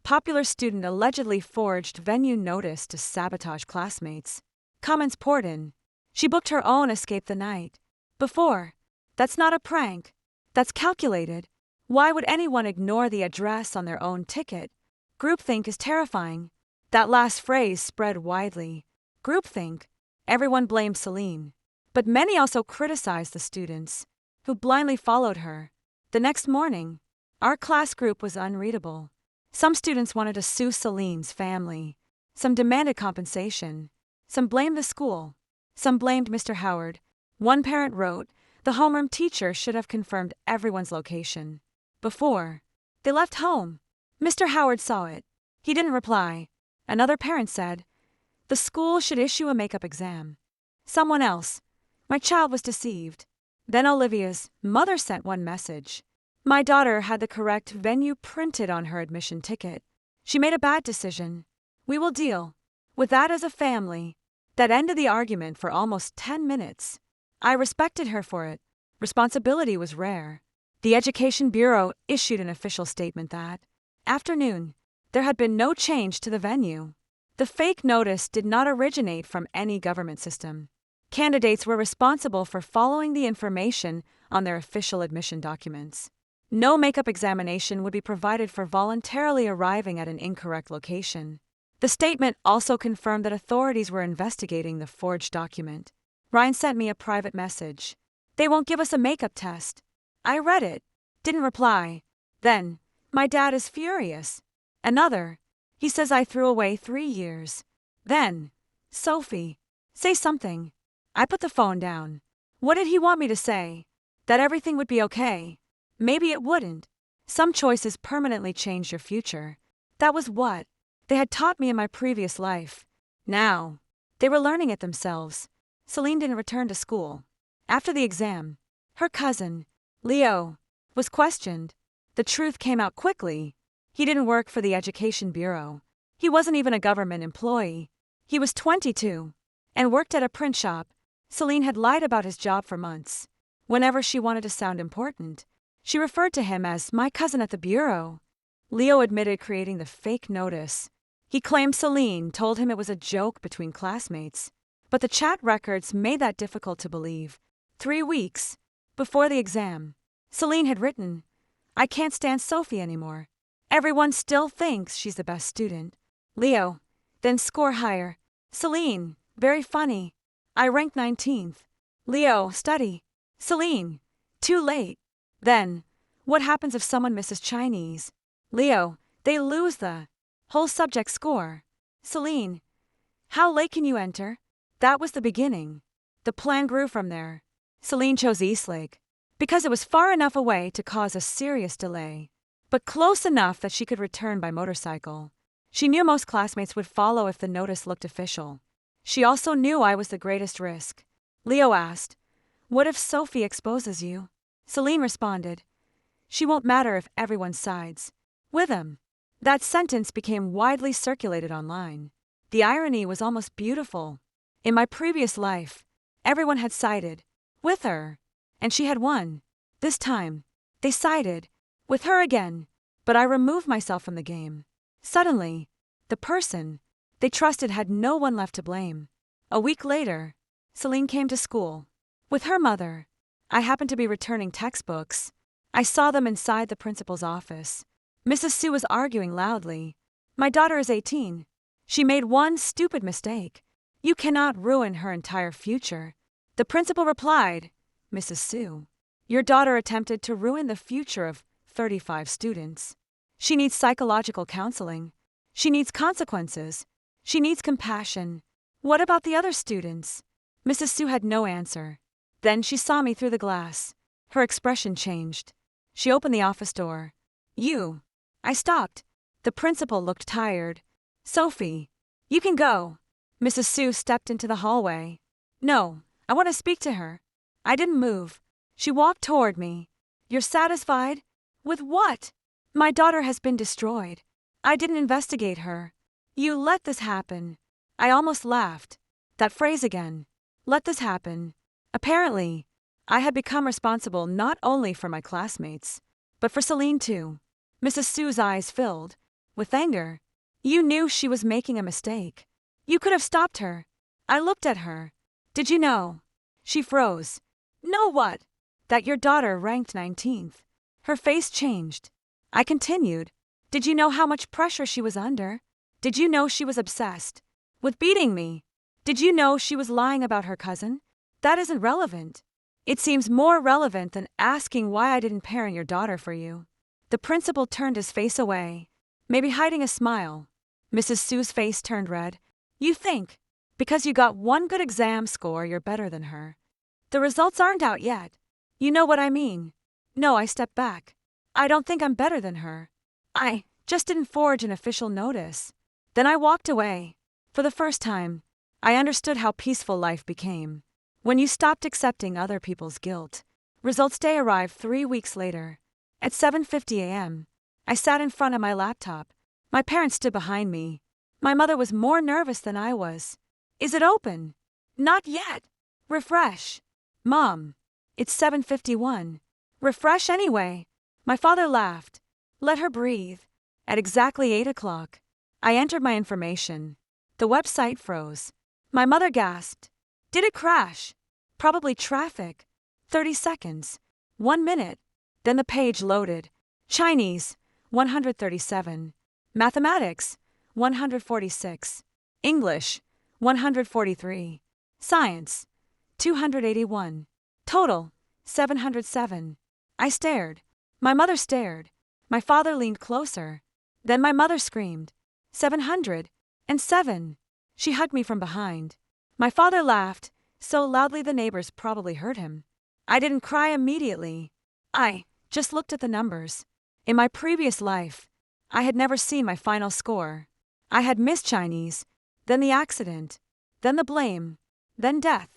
Speaker 1: popular student allegedly forged venue notice to sabotage classmates. Comments poured in. She booked her own escape the night before. That's not a prank. That's calculated. Why would anyone ignore the address on their own ticket? Groupthink is terrifying. That last phrase spread widely. Groupthink. Everyone blamed Celine. But many also criticized the students, who blindly followed her. The next morning, our class group was unreadable. Some students wanted to sue Celine's family. Some demanded compensation. Some blamed the school. Some blamed Mr. Howard. One parent wrote, the homeroom teacher should have confirmed everyone's location before they left home. Mr. Howard saw it. He didn't reply. Another parent said, the school should issue a makeup exam. Someone else, my child was deceived. Then Olivia's mother sent one message. My daughter had the correct venue printed on her admission ticket. She made a bad decision. We will deal with that as a family. That ended the argument for almost 10 minutes. I respected her for it. Responsibility was rare. The Education Bureau issued an official statement that, afternoon, there had been no change to the venue. The fake notice did not originate from any government system. Candidates were responsible for following the information on their official admission documents. No makeup examination would be provided for voluntarily arriving at an incorrect location. The statement also confirmed that authorities were investigating the forged document. Ryan sent me a private message. They won't give us a makeup test. I read it. Didn't reply. Then, my dad is furious. Another. He says I threw away 3 years. Then, Sophie, say something. I put the phone down. What did he want me to say? That everything would be okay. Maybe it wouldn't. Some choices permanently change your future. That was what they had taught me in my previous life. Now, they were learning it themselves. Celine didn't return to school. After the exam, her cousin, Leo, was questioned. The truth came out quickly. He didn't work for the Education Bureau. He wasn't even a government employee. He was 22 and worked at a print shop. Celine had lied about his job for months. Whenever she wanted to sound important, she referred to him as my cousin at the bureau. Leo admitted creating the fake notice. He claimed Celine told him it was a joke between classmates. But the chat records made that difficult to believe. 3 weeks before the exam, Celine had written, I can't stand Sophie anymore. Everyone still thinks she's the best student. Leo, then score higher. Celine, very funny. I ranked 19th. Leo, study. Celine, too late. Then, what happens if someone misses Chinese? Leo, they lose the whole subject score. Celine, how late can you enter? That was the beginning. The plan grew from there. Celine chose Eastlake because it was far enough away to cause a serious delay, but close enough that she could return by motorcycle. She knew most classmates would follow if the notice looked official. She also knew I was the greatest risk. Leo asked, what if Sophie exposes you? Celine responded, she won't matter if everyone sides with him. That sentence became widely circulated online. The irony was almost beautiful. In my previous life, everyone had sided with her, and she had won. This time, they sided with her again, but I removed myself from the game. Suddenly, the person they trusted had no one left to blame. A week later, Celine came to school with her mother. I happened to be returning textbooks. I saw them inside the principal's office. Mrs. Sue was arguing loudly. My daughter is 18. She made one stupid mistake. You cannot ruin her entire future. The principal replied, Mrs. Sue, your daughter attempted to ruin the future of 35 students. She needs psychological counseling. She needs consequences. She needs compassion. What about the other students? Mrs. Sue had no answer. Then she saw me through the glass. Her expression changed. She opened the office door. You. I stopped. The principal looked tired. Sophie. You can go. Mrs. Sue stepped into the hallway. No, I want to speak to her. I didn't move. She walked toward me. You're satisfied? With what? My daughter has been destroyed. I didn't investigate her. You let this happen. I almost laughed. That phrase again. Let this happen. Apparently, I had become responsible not only for my classmates, but for Celine too. Mrs. Sue's eyes filled with anger. You knew she was making a mistake. You could have stopped her. I looked at her. Did you know? She froze. Know what? That your daughter ranked 19th. Her face changed. I continued. Did you know how much pressure she was under? Did you know she was obsessed with beating me? Did you know she was lying about her cousin? That isn't relevant. It seems more relevant than asking why I didn't parent your daughter for you. The principal turned his face away, maybe hiding a smile. Mrs. Sue's face turned red. You think, because you got one good exam score, you're better than her. The results aren't out yet. You know what I mean. No, I stepped back. I don't think I'm better than her. I just didn't forge an official notice. Then I walked away. For the first time, I understood how peaceful life became when you stopped accepting other people's guilt. Results day arrived 3 weeks later. At 7:50 a.m., I sat in front of my laptop. My parents stood behind me. My mother was more nervous than I was. Is it open? Not yet. Refresh. Mom, it's 7:51. Refresh anyway. My father laughed. Let her breathe. At exactly 8 o'clock, I entered my information. The website froze. My mother gasped. Did it crash? Probably traffic. 30 seconds. 1 minute. Then the page loaded. Chinese, 137. Mathematics, 146. English, 143. Science, 281. Total, 707. I stared. My mother stared. My father leaned closer. Then my mother screamed. 707. She hugged me from behind. My father laughed, so loudly the neighbors probably heard him. I didn't cry immediately. I just looked at the numbers. In my previous life, I had never seen my final score. I had missed Chinese, then the accident, then the blame, then death.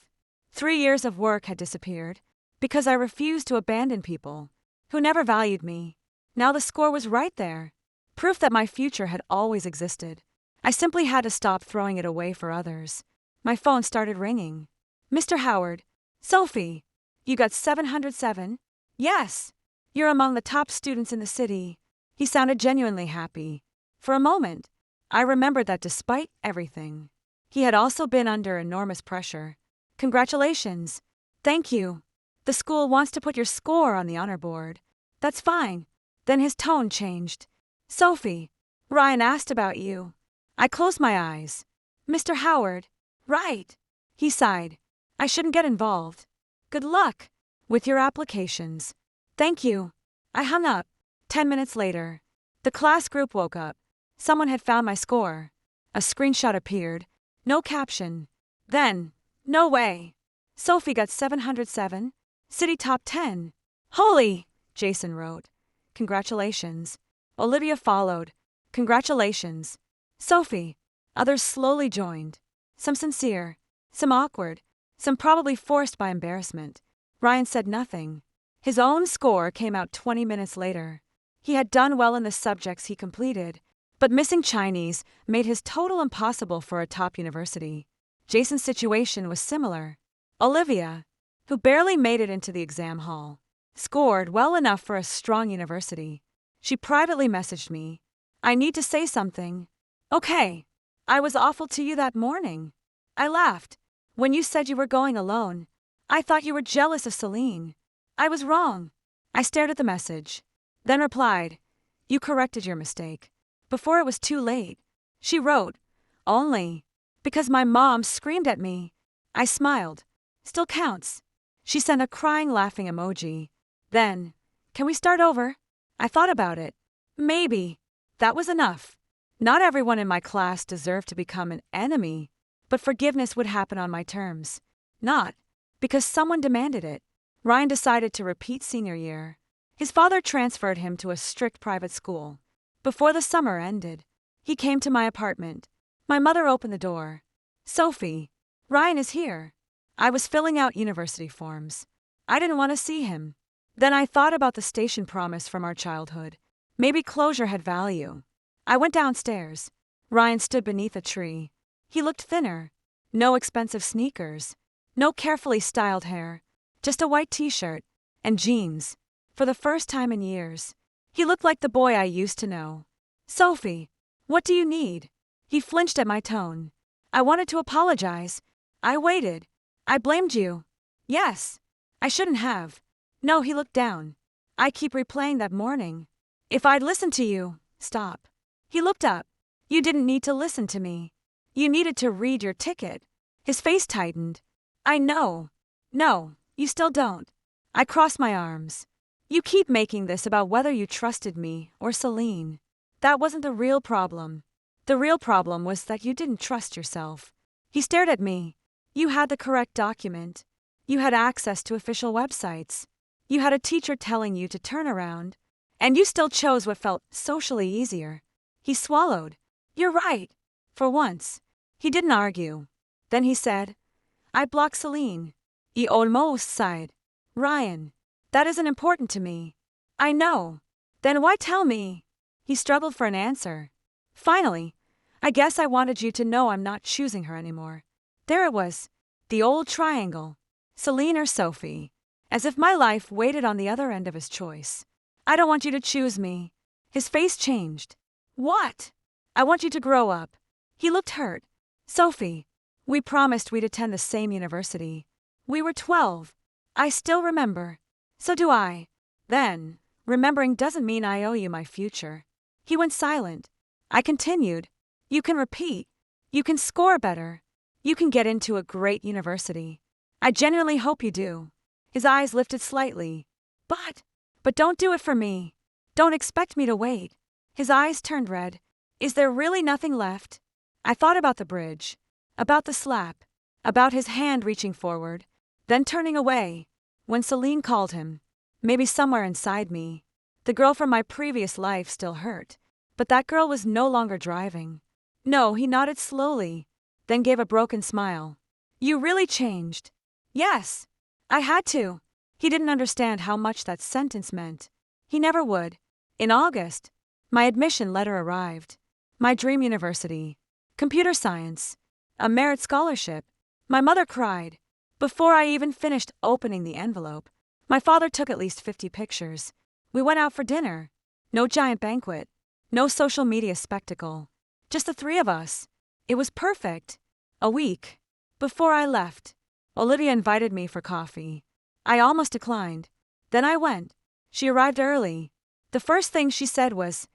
Speaker 1: 3 years of work had disappeared because I refused to abandon people who never valued me. Now the score was right there, proof that my future had always existed. I simply had to stop throwing it away for others. My phone started ringing. Mr. Howard. Sophie. You got 707? Yes. You're among the top students in the city. He sounded genuinely happy. For a moment, I remembered that despite everything, he had also been under enormous pressure. Congratulations. Thank you. The school wants to put your score on the honor board. That's fine. Then his tone changed. Sophie, Ryan asked about you. I closed my eyes. Mr. Howard. Right. He sighed. I shouldn't get involved. Good luck with your applications. Thank you. I hung up. 10 minutes later, the class group woke up. Someone had found my score. A screenshot appeared. No caption. Then, no way. Sophie got 707. City top 10. Holy, Jason wrote. Congratulations. Olivia followed. Congratulations. Sophie. Others slowly joined. Some sincere, some awkward, some probably forced by embarrassment. Ryan said nothing. His own score came out 20 minutes later. He had done well in the subjects he completed, but missing Chinese made his total impossible for a top university. Jason's situation was similar. Olivia, who barely made it into the exam hall, scored well enough for a strong university. She privately messaged me. I need to say something. Okay. I was awful to you that morning. I laughed. When you said you were going alone, I thought you were jealous of Celine. I was wrong. I stared at the message, then replied, You corrected your mistake before it was too late. She wrote, Only because my mom screamed at me. I smiled. Still counts. She sent a crying, laughing emoji. Then, can we start over? I thought about it. Maybe. That was enough. Not everyone in my class deserved to become an enemy, but forgiveness would happen on my terms. Not because someone demanded it. Ryan decided to repeat senior year. His father transferred him to a strict private school. Before the summer ended, he came to my apartment. My mother opened the door. "Sophie, Ryan is here." I was filling out university forms. I didn't want to see him. Then I thought about the station promise from our childhood. Maybe closure had value. I went downstairs. Ryan stood beneath a tree. He looked thinner. No expensive sneakers. No carefully styled hair. Just a white t-shirt and jeans. For the first time in years, he looked like the boy I used to know. "Sophie, what do you need?" He flinched at my tone. I wanted to apologize. I waited. "I blamed you." "Yes. I shouldn't have." "No," he looked down. "I keep replaying that morning. If I'd listened to you." "Stop." He looked up. "You didn't need to listen to me. You needed to read your ticket." His face tightened. "I know." "No, you still don't." I crossed my arms. "You keep making this about whether you trusted me or Celine. That wasn't the real problem. The real problem was that you didn't trust yourself." He stared at me. "You had the correct document. You had access to official websites. You had a teacher telling you to turn around. And you still chose what felt socially easier." He swallowed. "You're right. For once." He didn't argue. Then he said, "I blocked Celine." He almost sighed. "Ryan, that isn't important to me." "I know. Then why tell me?" He struggled for an answer. "Finally, I guess I wanted you to know I'm not choosing her anymore." There it was. The old triangle. Celine or Sophie. As if my life waited on the other end of his choice. "I don't want you to choose me." His face changed. "What?" "I want you to grow up." He looked hurt. "Sophie, we promised we'd attend the same university. We were 12. I still remember." "So do I." "Then, remembering doesn't mean I owe you my future." He went silent. I continued. "You can repeat. You can score better. You can get into a great university. I genuinely hope you do." His eyes lifted slightly. But don't do it for me. Don't expect me to wait." His eyes turned red. "Is there really nothing left?" I thought about the bridge, about the slap, about his hand reaching forward, then turning away. When Celine called him, maybe somewhere inside me, the girl from my previous life still hurt. But that girl was no longer driving. "No," he nodded slowly, then gave a broken smile. "You really changed." "Yes. I had to." He didn't understand how much that sentence meant. He never would. In August, my admission letter arrived. My dream university. Computer science. A merit scholarship. My mother cried. Before I even finished opening the envelope, my father took at least 50 pictures. We went out for dinner. No giant banquet. No social media spectacle. Just the three of us. It was perfect. A week before I left, Olivia invited me for coffee. I almost declined. Then I went. She arrived early. The first thing she said was,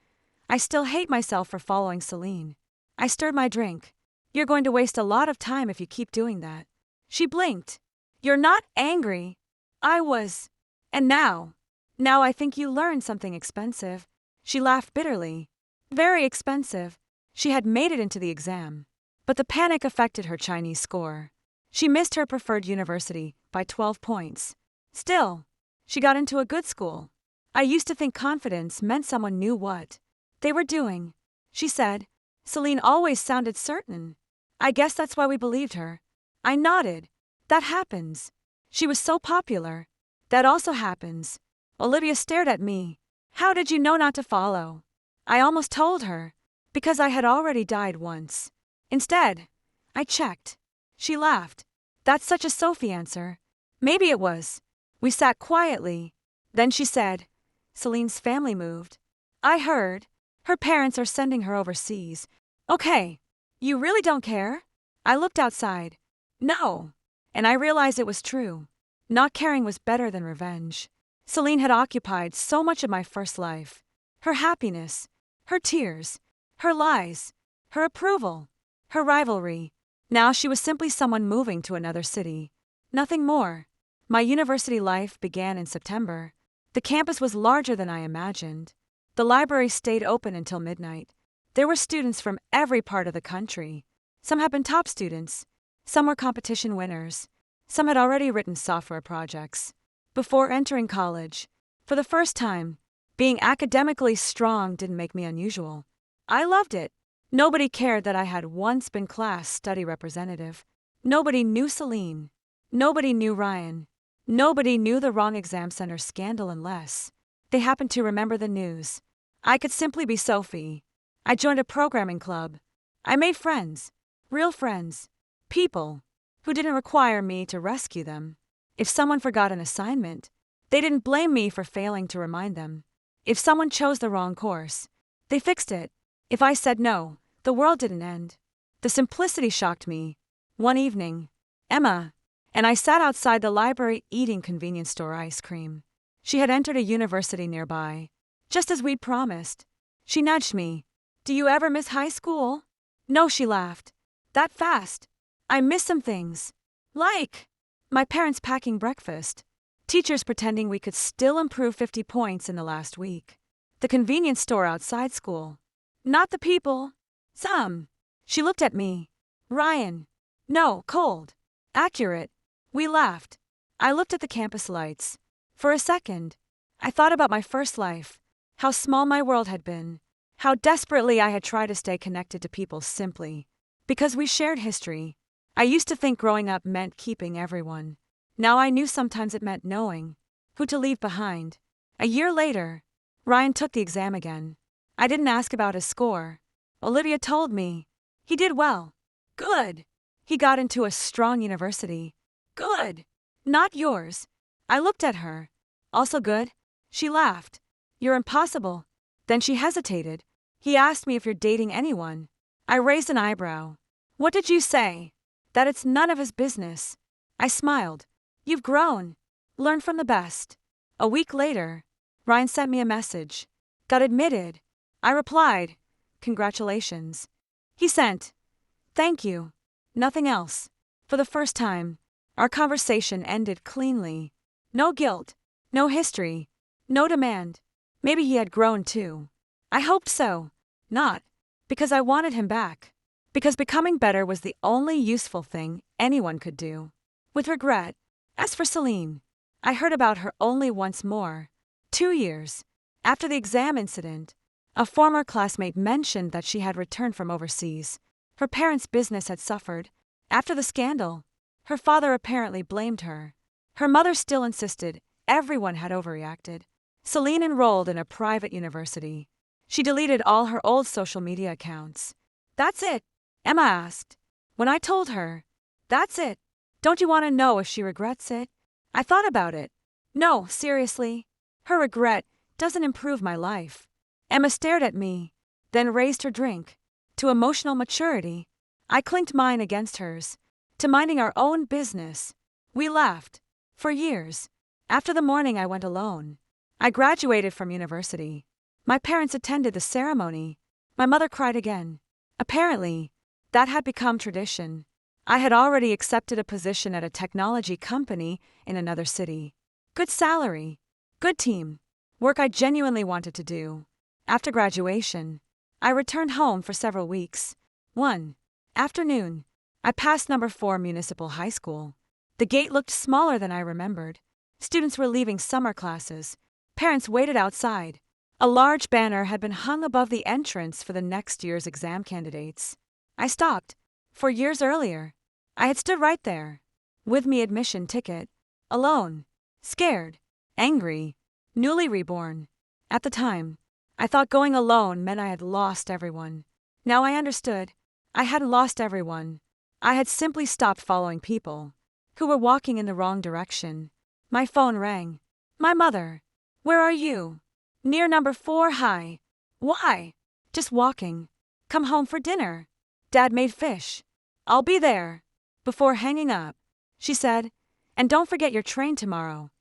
Speaker 1: "I still hate myself for following Celine." I stirred my drink. "You're going to waste a lot of time if you keep doing that." She blinked. "You're not angry." I was. "And now I think you learned something expensive." She laughed bitterly. "Very expensive." She had made it into the exam. But the panic affected her Chinese score. She missed her preferred university by 12 points. Still, she got into a good school. I used to think confidence meant someone knew what they were doing. She said, "Celine always sounded certain." I guess that's why we believed her. I nodded. "That happens." She was so popular. "That also happens." Olivia stared at me. "How did you know not to follow?" I almost told her, because I had already died once. Instead, I checked. She laughed. "That's such a Sophie answer." Maybe it was. We sat quietly. Then she said, "Celine's family moved." I heard. Her parents are sending her overseas. Okay. You really don't care? I looked outside. No. And I realized it was true. Not caring was better than revenge. Celine had occupied so much of my first life. Her happiness, her tears, her lies, her approval, her rivalry. Now she was simply someone moving to another city. Nothing more. My university life began in September. The campus was larger than I imagined. The library stayed open until midnight. There were students from every part of the country. Some had been top students. Some were competition winners. Some had already written software projects. Before entering college, for the first time, being academically strong didn't make me unusual. I loved it. Nobody cared that I had once been class study representative. Nobody knew Celine. Nobody knew Ryan. Nobody knew the wrong exam center scandal unless they happened to remember the news. I could simply be Sophie. I joined a programming club. I made friends, real friends, people who didn't require me to rescue them. If someone forgot an assignment, they didn't blame me for failing to remind them. If someone chose the wrong course, they fixed it. If I said no, the world didn't end. The simplicity shocked me. One evening, Emma and I sat outside the library eating convenience store ice cream. She had entered a university nearby, just as we'd promised. She nudged me. "Do you ever miss high school?" "No," she laughed. "That fast. I miss some things. Like my parents packing breakfast, teachers pretending we could still improve 50 points in the last week, the convenience store outside school. Not the people. Some." She looked at me. "Ryan." "No, cold. Accurate." We laughed. I looked at the campus lights. For a second, I thought about my first life, how small my world had been, how desperately I had tried to stay connected to people simply because we shared history. I used to think growing up meant keeping everyone. Now I knew sometimes it meant knowing who to leave behind. A year later, Ryan took the exam again. I didn't ask about his score. Olivia told me. He did well. Good. He got into a strong university. Good. Not yours. I looked at her. Also good? She laughed. You're impossible. Then she hesitated. He asked me if you're dating anyone. I raised an eyebrow. What did you say? That it's none of his business. I smiled. You've grown. Learn from the best. A week later, Ryan sent me a message. Got admitted. I replied, "Congratulations." He sent, "Thank you." Nothing else. For the first time, our conversation ended cleanly. No guilt, no history, no demand. Maybe he had grown too. I hoped so. Not because I wanted him back. Because becoming better was the only useful thing anyone could do. With regret, as for Celine, I heard about her only once more. 2 years after the exam incident, a former classmate mentioned that she had returned from overseas. Her parents' business had suffered. After the scandal, her father apparently blamed her. Her mother still insisted everyone had overreacted. Celine enrolled in a private university. She deleted all her old social media accounts. "That's it?" Emma asked. When I told her, "That's it. Don't you want to know if she regrets it?" I thought about it. No, seriously. Her regret doesn't improve my life. Emma stared at me, then raised her drink. To emotional maturity, I clinked mine against hers. To minding our own business. We laughed. For years. After the morning I went alone. I graduated from university. My parents attended the ceremony. My mother cried again. Apparently, that had become tradition. I had already accepted a position at a technology company in another city. Good salary. Good team. Work I genuinely wanted to do. After graduation, I returned home for several weeks. One afternoon, I passed number 4 Municipal High School. The gate looked smaller than I remembered. Students were leaving summer classes. Parents waited outside. A large banner had been hung above the entrance for the next year's exam candidates. I stopped. 4 years earlier, I had stood right there. With me admission ticket. Alone. Scared. Angry. Newly reborn. At the time, I thought going alone meant I had lost everyone. Now I understood. I hadn't lost everyone. I had simply stopped following people who were walking in the wrong direction. My phone rang. My mother. "Where are you?" "Near number 4 High." "Why?" "Just walking. Come home for dinner. Dad made fish." "I'll be there." Before hanging up, she said, "And don't forget your train tomorrow."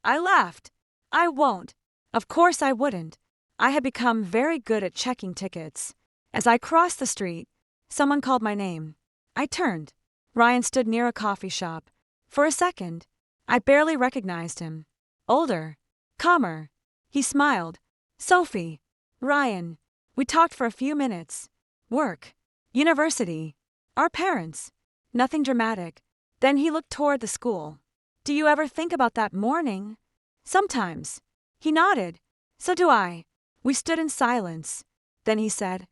Speaker 1: I laughed. I won't. Of course I wouldn't. I had become very good at checking tickets. As I crossed the street, someone called my name. I turned. Ryan stood near a coffee shop. For a second, I barely recognized him. Older. Calmer. He smiled. "Sophie." "Ryan." We talked for a few minutes. Work. University. Our parents. Nothing dramatic. Then he looked toward the school. Do you ever think about that morning? Sometimes. He nodded. So do I. We stood in silence. Then he said,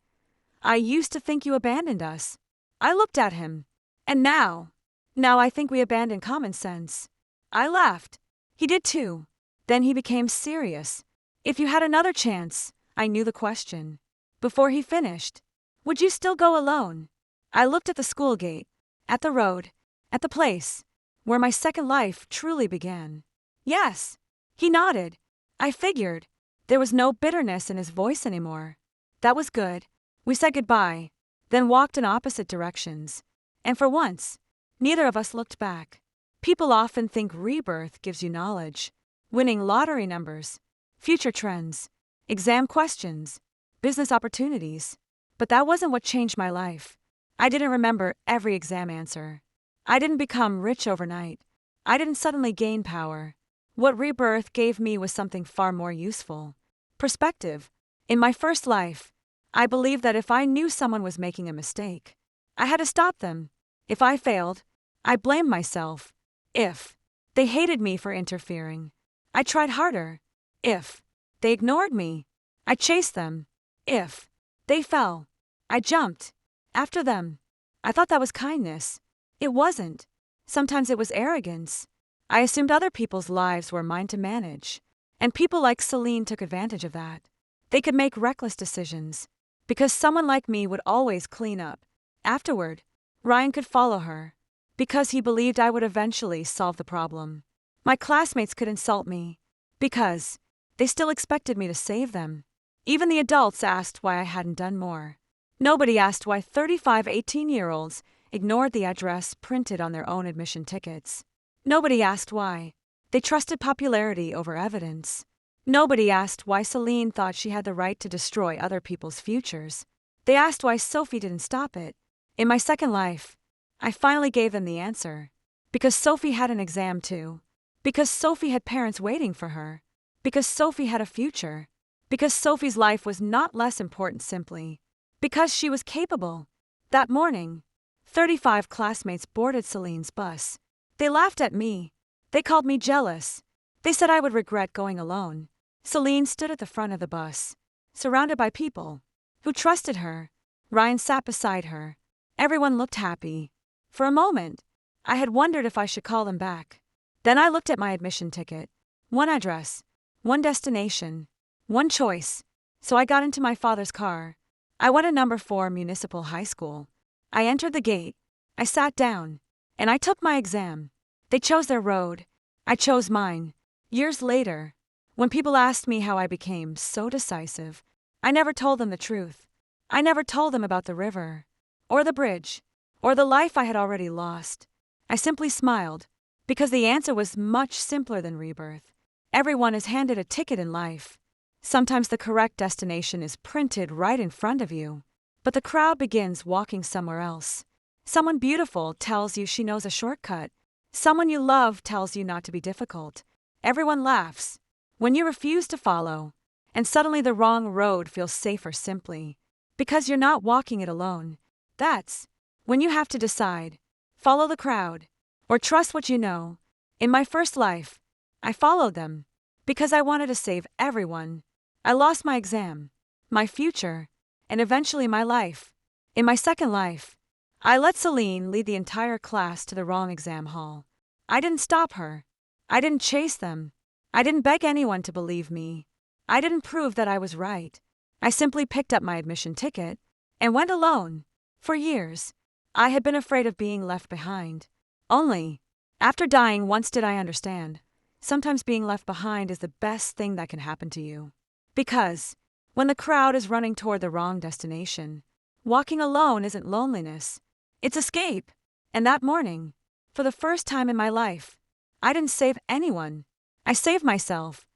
Speaker 1: I used to think you abandoned us. I looked at him. And now I think we abandoned common sense. I laughed. He did too. Then he became serious. If you had another chance, I knew the question. Before he finished, would you still go alone? I looked at the school gate, at the road, at the place where my second life truly began. Yes. He nodded. I figured. There was no bitterness in his voice anymore. That was good. We said goodbye, then walked in opposite directions. And for once, neither of us looked back. People often think rebirth gives you knowledge, winning lottery numbers, future trends, exam questions, business opportunities. But that wasn't what changed my life. I didn't remember every exam answer. I didn't become rich overnight. I didn't suddenly gain power. What rebirth gave me was something far more useful. Perspective. In my first life, I believed that if I knew someone was making a mistake, I had to stop them. If I failed, I blamed myself. If they hated me for interfering, I tried harder. If they ignored me, I chased them. If they fell, I jumped after them. I thought that was kindness. It wasn't. Sometimes it was arrogance. I assumed other people's lives were mine to manage. And people like Celine took advantage of that. They could make reckless decisions. Because someone like me would always clean up. Afterward, Ryan could follow her. Because he believed I would eventually solve the problem. My classmates could insult me. Because they still expected me to save them. Even the adults asked why I hadn't done more. Nobody asked why 35 18-year-olds ignored the address printed on their own admission tickets. Nobody asked why. They trusted popularity over evidence. Nobody asked why Celine thought she had the right to destroy other people's futures. They asked why Sophie didn't stop it. In my second life, I finally gave them the answer. Because Sophie had an exam too. Because Sophie had parents waiting for her. Because Sophie had a future. Because Sophie's life was not less important simply. Because she was capable. That morning, 35 classmates boarded Celine's bus. They laughed at me. They called me jealous. They said I would regret going alone. Celine stood at the front of the bus, surrounded by people who trusted her. Ryan sat beside her. Everyone looked happy. For a moment, I had wondered if I should call them back. Then I looked at my admission ticket. One address, one destination, one choice. So I got into my father's car. I went to number 4 Municipal High School. I entered the gate. I sat down. And I took my exam. They chose their road. I chose mine. Years later, when people asked me how I became so decisive, I never told them the truth. I never told them about the river, or the bridge, or the life I had already lost. I simply smiled, because the answer was much simpler than rebirth. Everyone is handed a ticket in life. Sometimes the correct destination is printed right in front of you, but the crowd begins walking somewhere else. Someone beautiful tells you she knows a shortcut. Someone you love tells you not to be difficult. Everyone laughs when you refuse to follow, and suddenly the wrong road feels safer simply because you're not walking it alone. That's when you have to decide, follow the crowd or trust what you know. In my first life, I followed them because I wanted to save everyone. I lost my exam, my future, and eventually my life. In my second life, I let Celine lead the entire class to the wrong exam hall. I didn't stop her. I didn't chase them. I didn't beg anyone to believe me. I didn't prove that I was right. I simply picked up my admission ticket and went alone. For years, I had been afraid of being left behind. Only after dying once did I understand. Sometimes being left behind is the best thing that can happen to you. Because when the crowd is running toward the wrong destination, walking alone isn't loneliness. It's escape. And that morning, for the first time in my life, I didn't save anyone. I saved myself.